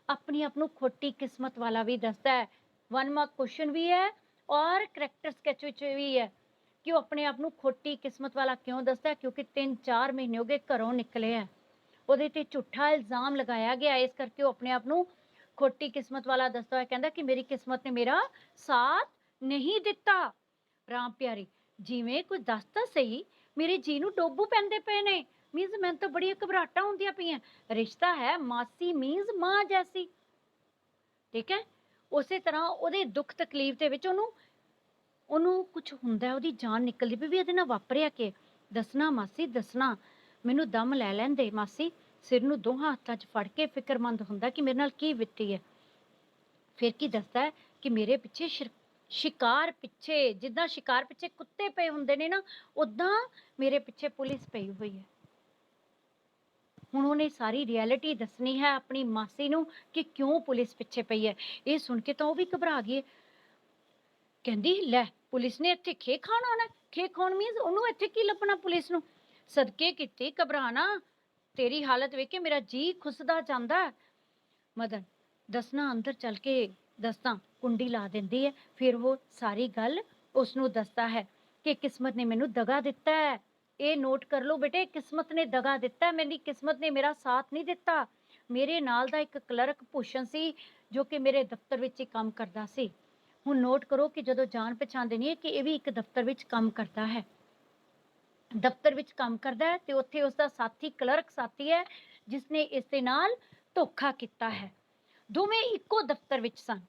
ਆਪਣੀ ਆਪ ਨੂੰ ਖੋਟੀ ਕਿਸਮਤ ਵਾਲਾ ਵੀ ਦੱਸਦਾ ਹੈ। 1 ਮਾਰਕ ਕੁਐਸਚਨ ਵੀ ਹੈ ਔਰ ਕਰੈਕਟਰ ਸਕੈਚ ਵਿੱਚ ਵੀ ਹੈ ਕਿ ਉਹ ਆਪਣੇ ਆਪ ਨੂੰ ਖੋਟੀ ਕਿਸਮਤ ਵਾਲਾ ਕਿਉਂ ਦੱਸਦਾ ਹੈ, ਕਿਉਂਕਿ 3-4 ਮਹੀਨੇ ਹੋ ਗਏ ਘਰੋਂ ਨਿਕਲੇ ਆ, ਉਹਦੇ ਤੇ ਝੂਠਾ ਇਲਜ਼ਾਮ ਲਗਾਇਆ ਗਿਆ, ਇਸ ਕਰਕੇ ਉਹ ਆਪਣੇ ਆਪ ਨੂੰ ਖੋਟੀ ਕਿਸਮਤ ਵਾਲਾ ਦੱਸਦਾ ਹੋਇਆ ਕਹਿੰਦਾ ਕਿ ਮੇਰੀ ਕਿਸਮਤ ਨੇ ਮੇਰਾ ਸਾਥ ਨਹੀਂ ਦਿੱਤਾ। ਰਾਮ ਪਿਆਰੀ, ਜਿਵੇਂ ਕੋਈ ਦੱਸ ਤਾਂ ਸਹੀ, ਮੇਰੇ ਜੀ ਨੂੰ ਡੋਬੂ ਪੈਂਦੇ ਪਏ ਨੇ। ਮੀਨਸ ਮੈਨੂੰ ਤਾਂ ਬੜੀਆਂ ਘਬਰਾਹਟਾਂ ਹੁੰਦੀਆਂ ਪਈਆਂ। ਰਿਸ਼ਤਾ ਹੈ ਮਾਸੀ ਮੀਨਸ ਮਾਂ ਜੈਸੀ। ਠੀਕ ਹੈ, ਉਸੇ ਤਰ੍ਹਾਂ ਉਹਦੇ ਦੁੱਖ ਤਕਲੀਫ ਦੇ ਵਿੱਚ ਉਹਨੂੰ ਕੁਝ ਹੁੰਦਾ, ਉਹਦੀ ਜਾਨ ਨਿਕਲਦੀ ਪਈ ਵੀ ਇਹਦੇ ਨਾਲ ਵਾਪਰਿਆ ਕਿ। ਦੱਸਣਾ ਮਾਸੀ ਦੱਸਣਾ, ਮੈਨੂੰ ਦਮ ਲੈ ਲੈਂਦੇ ਮਾਸੀ। ਸਿਰ ਨੂੰ ਦੋਹਾਂ ਹੱਥਾਂ 'ਚ ਫੜ ਕੇ ਫਿਕਰਮੰਦ ਹੁੰਦਾ ਕਿ ਮੇਰੇ ਨਾਲ ਕੀ ਬੀਤੀ ਹੈ। ਫਿਰ ਕੀ ਦੱਸਦਾ ਹੈ ਕਿ ਮੇਰੇ ਪਿੱਛੇ ਸ਼ਿਕਾਰ ਪਿੱਛੇ, ਜਿੱਦਾਂ ਸ਼ਿਕਾਰ ਪਿੱਛੇ ਕੁੱਤੇ ਪਏ ਹੁੰਦੇ ਨੇ ਨਾ, ਉਦਾਂ ਮੇਰੇ ਪਿੱਛੇ ਪੁਲਿਸ ਪਈ ਹੋਈ ਹੈ। ਹੁਣ ਉਹਨੇ ਸਾਰੀ ਰਿਐਲਿਟੀ ਦੱਸਣੀ ਹੈ ਆਪਣੀ ਮਾਸੀ ਨੂੰ ਕਿ ਕਿਉਂ ਪੁਲਿਸ ਪਿੱਛੇ ਪਈ ਹੈ। ਇਹ ਸੁਣ ਕੇ ਤਾਂ ਉਹ ਵੀ ਘਬਰਾ ਗਈ। ਕਹਿੰਦੀ ਲੈ, ਪੁਲਿਸ ਨੇ ਇੱਥੇ ਖੇ ਖਾਣ ਆਉਣਾ? ਖੇ ਖਾਣ ਮੀਨਸ ਉਹਨੂੰ ਇੱਥੇ ਕੀ ਲੱਭਣਾ ਪੁਲਿਸ ਨੂੰ? ਸਦਕੇ ਕਿਤੇ ਘਬਰਾਣਾ, ਤੇਰੀ ਹਾਲਤ ਵੇਖ ਕੇ ਮੇਰਾ ਜੀ ਖੁੱਸਦਾ ਜਾਂਦਾ। ਮਦਨ, ਦੱਸਣਾ ਅੰਦਰ ਚੱਲ ਕੇ ਦੱਸਦਾ। ਕੁੰਡੀ ਲਾ ਦਿੰਦੀ ਹੈ। ਫਿਰ ਉਹ ਸਾਰੀ ਗੱਲ ਉਸਨੂੰ ਦੱਸਦਾ ਹੈ ਕਿ ਕਿਸਮਤ ਨੇ ਮੈਨੂੰ ਦਗਾ ਦਿੱਤਾ ਹੈ। ਇਹ ਨੋਟ ਕਰ ਲਓ ਬੇਟੇ, ਕਿਸਮਤ ਨੇ ਦਗਾ ਦਿੱਤਾ, ਮੇਰੀ ਕਿਸਮਤ ਨੇ ਮੇਰਾ ਸਾਥ ਨਹੀਂ ਦਿੱਤਾ। ਮੇਰੇ ਨਾਲ ਦਾ ਇੱਕ ਕਲਰਕ ਭੂਸ਼ਣ ਸੀ ਜੋ ਕਿ ਮੇਰੇ ਦਫ਼ਤਰ ਵਿੱਚ ਹੀ ਕੰਮ ਕਰਦਾ ਸੀ। ਹੁਣ ਨੋਟ ਕਰੋ ਕਿ ਜਦੋਂ ਜਾਣ ਪਛਾਣ ਦੇਣੀ ਹੈ ਕਿ ਇਹ ਵੀ ਇੱਕ ਦਫ਼ਤਰ ਵਿੱਚ ਕੰਮ ਕਰਦਾ ਹੈ, ਦਫ਼ਤਰ ਵਿੱਚ ਕੰਮ ਕਰਦਾ ਹੈ ਤੇ ਉੱਥੇ ਉਸਦਾ ਸਾਥੀ ਕਲਰਕ ਸਾਥੀ ਹੈ ਜਿਸਨੇ ਇਸ ਦੇ ਨਾਲ ਧੋਖਾ ਕੀਤਾ ਹੈ। ਦੋਵੇਂ ਇੱਕੋ ਦਫ਼ਤਰ ਵਿੱਚ ਸਨ।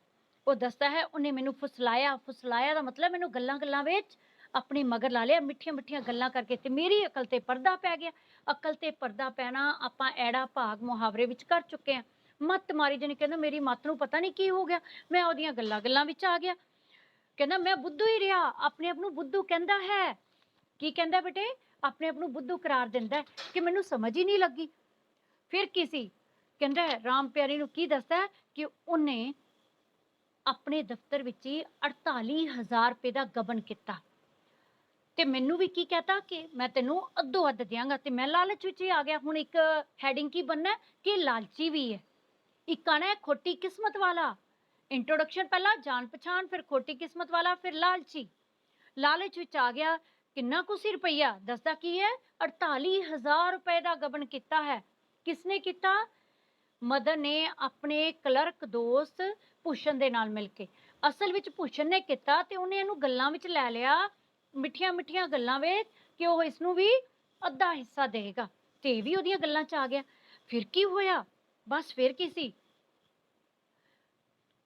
ਉਹ ਦੱਸਦਾ ਹੈ ਉਹਨੇ ਮੈਨੂੰ ਫੁਸਲਾਇਆ। ਫੁਸਲਾਇਆ ਦਾ ਮਤਲਬ ਮੈਨੂੰ ਗੱਲਾਂ ਗੱਲਾਂ ਵਿੱਚ ਆਪਣੇ ਮਗਰ ਲਾ ਲਿਆ, ਮਿੱਠੀਆਂ ਮਿੱਠੀਆਂ ਗੱਲਾਂ ਕਰਕੇ, ਤੇ ਮੇਰੀ ਅਕਲ ਤੇ ਪਰਦਾ ਪੈ ਗਿਆ। ਅਕਲ ਤੇ ਪਰਦਾ ਪੈਣਾ ਆਪਾਂ ਐੜਾ ਭਾਗ ਮੁਹਾਵਰੇ ਵਿੱਚ ਕਰ ਚੁੱਕੇ ਹਾਂ। ਮੱਤ ਮਾਰੀ ਜਾਣੀ, ਕਹਿੰਦਾ ਮੇਰੀ ਮੱਤ ਨੂੰ ਪਤਾ ਨਹੀਂ ਕੀ ਹੋ ਗਿਆ, ਮੈਂ ਉਹਦੀਆਂ ਗੱਲਾਂ ਗੱਲਾਂ ਵਿੱਚ ਆ ਗਿਆ। ਕਹਿੰਦਾ ਮੈਂ ਬੁੱਧੂ ਹੀ ਰਿਹਾ, ਆਪਣੇ ਆਪ ਨੂੰ ਬੁੱਧੂ ਕਹਿੰਦਾ ਹੈ। ਕੀ ਕਹਿੰਦਾ ਬੇਟੇ? ਆਪਣੇ ਆਪ ਨੂੰ ਬੁੱਧੂ ਕਰਾਰ ਦਿੰਦਾ ਕਿ ਮੈਨੂੰ ਸਮਝ ਹੀ ਨਹੀਂ ਲੱਗੀ। ਫਿਰ ਕੀ ਸੀ? ਕਹਿੰਦਾ ਰਾਮ ਪਿਆਰੀ ਨੂੰ ਕੀ ਦੱਸਦਾ ਕਿ ਉਹਨੇ ਆਪਣੇ ਦਫ਼ਤਰ ਵਿੱਚ ਹੀ 48,000 ਰੁਪਏ ਦਾ ਗਬਨ ਕੀਤਾ ਤੇ ਮੈਨੂੰ ਵੀ ਕੀ ਕਹਤਾ ਕਿ ਮੈਂ ਤੈਨੂੰ ਅੱਧੋ ਅੱਧ ਦਿਆਂਗਾ, ਤੇ ਮੈਂ ਲਾਲਚ ਵਿੱਚ ਹੀ ਆ ਗਿਆ। ਹੁਣ ਇੱਕ ਹੈਡਿੰਗ ਕੀ ਬਣਨਾ ਕਿ ਲਾਲਚੀ ਵੀ ਹੈ। ਇੱਕ ਆਣਾ ਹੈ ਖੋਟੀ ਕਿਸਮਤ ਵਾਲਾ। ਇੰਟਰੋਡਕਸ਼ਨ ਪਹਿਲਾਂ ਜਾਣ ਪਛਾਣ, ਫਿਰ ਖੋਟੀ ਕਿਸਮਤ ਵਾਲਾ, ਫਿਰ ਲਾਲਚੀ। ਲਾਲਚ ਵਿੱਚ ਆ ਗਿਆ। ਕਿੰਨਾ ਕੁ ਸੀ ਰੁਪਈਆ? ਦੱਸਦਾ ਕੀ ਹੈ? 48,000 ਰੁਪਏ ਦਾ ਗਬਨ ਕੀਤਾ ਹੈ। ਕਿਸਨੇ ਕੀਤਾ? ਮਦਨ ਨੇ ਆਪਣੇ ਕਲਰਕ ਦੋਸਤ ਭੂਸ਼ਣ ਦੇ ਨਾਲ ਮਿਲ ਕੇ। ਅਸਲ ਵਿੱਚ ਭੂਸ਼ਣ ਨੇ ਕੀਤਾ ਤੇ ਉਹਨੇ ਇਹਨੂੰ ਗੱਲਾਂ ਵਿੱਚ ਲੈ ਲਿਆ, ਮਿੱਠੀਆਂ ਮਿੱਠੀਆਂ ਗੱਲਾਂ ਵਿੱਚ, ਕਿ ਉਹ ਇਸਨੂੰ ਵੀ ਅੱਧਾ ਹਿੱਸਾ ਦੇਗਾ, ਤੇ ਇਹ ਵੀ ਉਹਦੀਆਂ ਗੱਲਾਂ 'ਚ ਆ ਗਿਆ। ਫਿਰ ਕੀ ਹੋਇਆ? ਬਸ ਫਿਰ ਕੀ ਸੀ?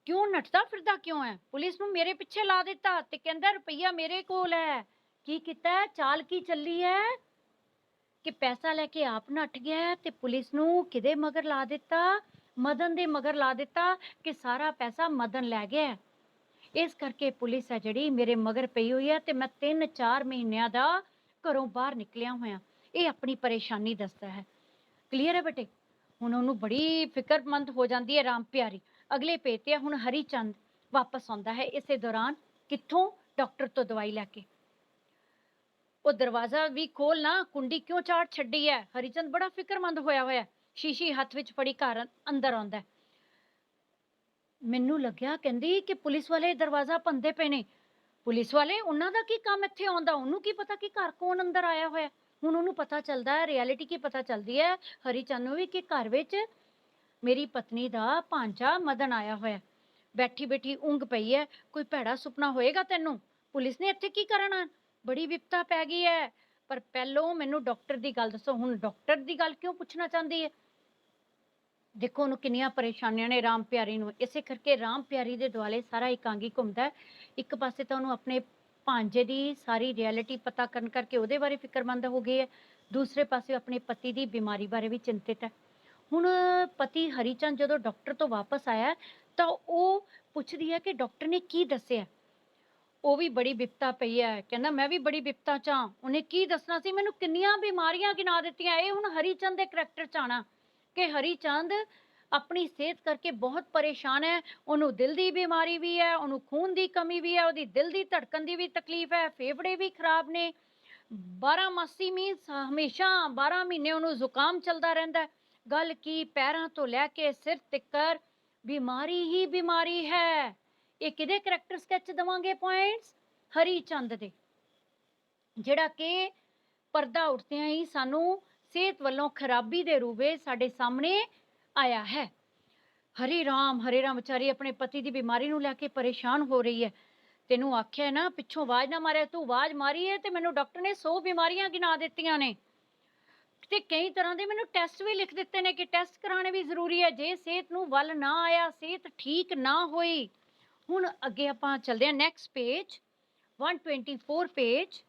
ਕਿਉਂ ਨੱਠਦਾ ਫਿਰਦਾ ਕਿਉਂ ਹੈ? ਪੁਲਿਸ ਨੂੰ ਮੇਰੇ ਪਿੱਛੇ ਲਾ ਦਿੱਤਾ ਤੇ ਕਹਿੰਦਾ ਰੁਪਈਆ ਮੇਰੇ ਕੋਲ ਹੈ। ਕੀ ਕੀਤਾ? ਚਾਲ ਕੀ ਚੱਲੀ ਹੈ ਕਿ ਪੈਸਾ ਲੈ ਕੇ ਆਪ ਨੱਠ ਗਿਆ ਤੇ ਪੁਲਿਸ ਨੂੰ ਕਿਹਦੇ ਮਗਰ ਲਾ ਦਿੱਤਾ? ਮਦਨ ਦੇ ਮਗਰ ਲਾ ਦਿੱਤਾ ਕਿ ਸਾਰਾ ਪੈਸਾ ਮਦਨ ਲੈ ਗਿਆ ਹੈ। ਇਸ ਕਰਕੇ ਪੁਲਿਸ ਹੈ ਜਿਹੜੀ ਮੇਰੇ ਮਗਰ ਪਈ ਹੋਈ ਹੈ ਤੇ ਮੈਂ 3-4 ਮਹੀਨਿਆਂ ਦਾ ਘਰੋਂ ਬਾਹਰ ਨਿਕਲਿਆ ਹੋਇਆ। ਇਹ ਆਪਣੀ ਪਰੇਸ਼ਾਨੀ ਦੱਸਦਾ ਹੈ। ਕਲੀਅਰ ਹੈ ਬੇਟੇ? ਹੁਣ ਉਹਨੂੰ ਬੜੀ ਫਿਕਰਮੰਦ ਹੋ ਜਾਂਦੀ ਹੈ ਰਾਮ ਪਿਆਰੀ। ਅਗਲੇ ਪੇਜ ਤੇ ਹੁਣ ਹਰੀ ਚੰਦ ਵਾਪਸ ਆਉਂਦਾ ਹੈ ਇਸੇ ਦੌਰਾਨ, ਕਿੱਥੋਂ? ਡਾਕਟਰ ਤੋਂ ਦਵਾਈ ਲੈ ਕੇ। ਉਹ ਦਰਵਾਜ਼ਾ ਵੀ ਖੋਲ ਨਾ, ਕੁੰਡੀ ਕਿਉਂ ਚਾੜ ਛੱਡੀ ਹੈ? ਹਰੀਚੰਦ ਬੜਾ ਫਿਕਰਮੰਦ ਹੋਇਆ ਹੋਇਆ, ਸ਼ੀਸ਼ੀ ਹੱਥ ਵਿੱਚ ਫੜੀ ਘਰ ਅੰਦਰ ਆਉਂਦਾ। ਮੈਨੂੰ ਲੱਗਿਆ ਕਹਿੰਦੀ ਕਿ ਪੁਲਿਸ ਵਾਲੇ ਦਰਵਾਜ਼ਾ ਭੰਦੇ ਪਏ ਨੇ। ਪੁਲਿਸ ਵਾਲੇ, ਉਹਨਾਂ ਦਾ ਕੀ ਕੰਮ ਇੱਥੇ ਆਉਂਦਾ? ਉਹਨੂੰ ਕੀ ਪਤਾ ਕਿ ਘਰ ਕੌਣ ਅੰਦਰ ਆਇਆ ਹੋਇਆ? ਹੁਣ ਉਹਨੂੰ ਪਤਾ ਚੱਲਦਾ ਹੈ, ਰਿਐਲਿਟੀ ਕੀ ਪਤਾ ਚੱਲਦੀ ਹੈ ਹਰੀਚੰਦ ਨੂੰ ਵੀ ਕਿ ਘਰ ਵਿੱਚ ਮੇਰੀ ਪਤਨੀ ਦਾ ਭਾਂਜਾ ਮਦਨ ਆਇਆ ਹੋਇਆ। ਬੈਠੀ ਬੈਠੀ ਉਂਘ ਪਈ ਹੈ। ਕੋਈ ਭੈੜਾ ਸੁਪਨਾ ਹੋਏਗਾ ਤੈਨੂੰ? ਪੁਲਿਸ ਨੇ ਇੱਥੇ ਕੀ ਕਰਨਾ? ਬੜੀ ਵਿਪਤਾ ਪੈ ਗਈ ਹੈ। ਪਰ ਪਹਿਲੋਂ ਮੈਨੂੰ ਡਾਕਟਰ ਦੀ ਗੱਲ ਦੱਸੋ। ਹੁਣ ਡਾਕਟਰ ਦੀ ਗੱਲ ਕਿਉਂ ਪੁੱਛਣਾ ਚਾਹੁੰਦੀ ਹੈ? ਦੇਖੋ ਉਹਨੂੰ ਕਿੰਨੀਆਂ ਪਰੇਸ਼ਾਨੀਆਂ ਨੇ ਰਾਮ ਪਿਆਰੀ ਨੂੰ। ਇਸੇ ਕਰਕੇ ਰਾਮ ਪਿਆਰੀ ਦੇ ਦੁਆਲੇ ਸਾਰਾ ਇਕਾਂਗੀ ਘੁੰਮਦਾ। ਇੱਕ ਪਾਸੇ ਤਾਂ ਉਹਨੂੰ ਆਪਣੇ ਭਾਂਜੇ ਦੀ ਸਾਰੀ ਰਿਐਲਿਟੀ ਪਤਾ ਕਰਨ ਕਰਕੇ ਉਹਦੇ ਬਾਰੇ ਫਿਕਰਮੰਦ ਹੋ ਗਈ ਹੈ, ਦੂਸਰੇ ਪਾਸੇ ਆਪਣੇ ਪਤੀ ਦੀ ਬਿਮਾਰੀ ਬਾਰੇ ਵੀ ਚਿੰਤਿਤ ਹੈ। ਹੁਣ ਪਤੀ ਹਰੀਚੰਦ ਜਦੋਂ ਡਾਕਟਰ ਤੋਂ ਵਾਪਸ ਆਇਆ ਤਾਂ ਉਹ ਪੁੱਛਦੀ ਹੈ ਕਿ ਡਾਕਟਰ ਨੇ ਕੀ ਦੱਸਿਆ। ਉਹ ਵੀ ਬੜੀ ਬਿਪਤਾ ਪਈ ਹੈ, ਕਹਿੰਦਾ ਮੈਂ ਵੀ ਬੜੀ ਬਿਪਤਾ ਚ ਹਾਂ। ਉਹਨੇ ਕੀ ਦੱਸਣਾ ਸੀ? ਮੈਨੂੰ ਕਿੰਨੀਆਂ ਬਿਮਾਰੀਆਂ ਗਿਣਾ ਦਿੱਤੀਆਂ। ਇਹ ਹੁਣ ਹਰੀਚੰਦ ਦੇ ਕਰੈਕਟਰ ਚ ਆਣਾ ਕਿ ਹਰੀਚੰਦ ਆਪਣੀ ਸਿਹਤ ਕਰਕੇ ਬਹੁਤ ਪਰੇਸ਼ਾਨ ਹੈ। ਉਹਨੂੰ ਦਿਲ ਦੀ ਬਿਮਾਰੀ ਵੀ ਹੈ, ਉਹਨੂੰ ਖੂਨ ਦੀ ਕਮੀ ਵੀ ਹੈ, ਉਹਦੀ ਦਿਲ ਦੀ ਧੜਕਣ ਦੀ ਵੀ ਤਕਲੀਫ ਹੈ, ਫੇਫੜੇ ਵੀ ਖਰਾਬ ਨੇ। 12 ਮਾਸੀ ਮੀਨਸ ਹਮੇਸ਼ਾ 12 ਮਹੀਨੇ ਉਹਨੂੰ ਜ਼ੁਕਾਮ ਚੱਲਦਾ ਰਹਿੰਦਾ। ਗੱਲ ਕੀ, ਪੈਰਾਂ ਤੋਂ ਲੈ ਕੇ ਸਿਰ ਤੱਕਰ ਬਿਮਾਰੀ ਹੀ ਬਿਮਾਰੀ ਹੈ। ਇਹ ਕਿਹਦੇ ਕਰੈਕਟਰ ਸਕੈਚ ਦਵਾਂਗੇ ਪੁਆਇੰਟਸ? ਹਰੀਚੰਦ ਦੇ, ਜਿਹੜਾ ਕਿ ਪਰਦਾ ਉੱਠਦਿਆਂ ਹੀ ਸਾਨੂੰ ਸਿਹਤ ਵੱਲੋਂ ਖਰਾਬੀ ਦੇ ਰੂਪ ਵਿੱਚ ਸਾਡੇ ਸਾਹਮਣੇ ਆਇਆ ਹੈ। ਹਰੀ ਰਾਮ ਵਿਚਾਰੀ ਆਪਣੇ ਪਤੀ ਦੀ ਬਿਮਾਰੀ ਨੂੰ ਲੈ ਕੇ ਪਰੇਸ਼ਾਨ ਹੋ ਰਹੀ ਹੈ। ਤੈਨੂੰ ਆਖਿਆ ਨਾ ਪਿੱਛੋਂ ਆਵਾਜ਼ ਨਾ ਮਾਰਿਆ, ਤੂੰ ਆਵਾਜ਼ ਮਾਰੀ ਹੈ ਤੇ ਮੈਨੂੰ ਡਾਕਟਰ ਨੇ 100 ਬਿਮਾਰੀਆਂ ਗਿਣਾ ਦਿੱਤੀਆਂ ਨੇ ਤੇ ਕਈ ਤਰ੍ਹਾਂ ਦੇ ਮੈਨੂੰ ਟੈਸਟ ਵੀ ਲਿਖ ਦਿੱਤੇ ਨੇ ਕਿ ਟੈਸਟ ਕਰਾਣੇ ਵੀ ਜ਼ਰੂਰੀ ਹੈ ਜੇ ਸਿਹਤ ਨੂੰ ਵੱਲ ਨਾ ਆਇਆ, ਸਿਹਤ ਠੀਕ ਨਾ ਹੋਈ। ਹੁਣ ਅੱਗੇ ਆਪਾਂ ਚੱਲਦੇ ਹਾਂ ਨੈਕਸਟ ਪੇਜ 124 ਪੇਜ।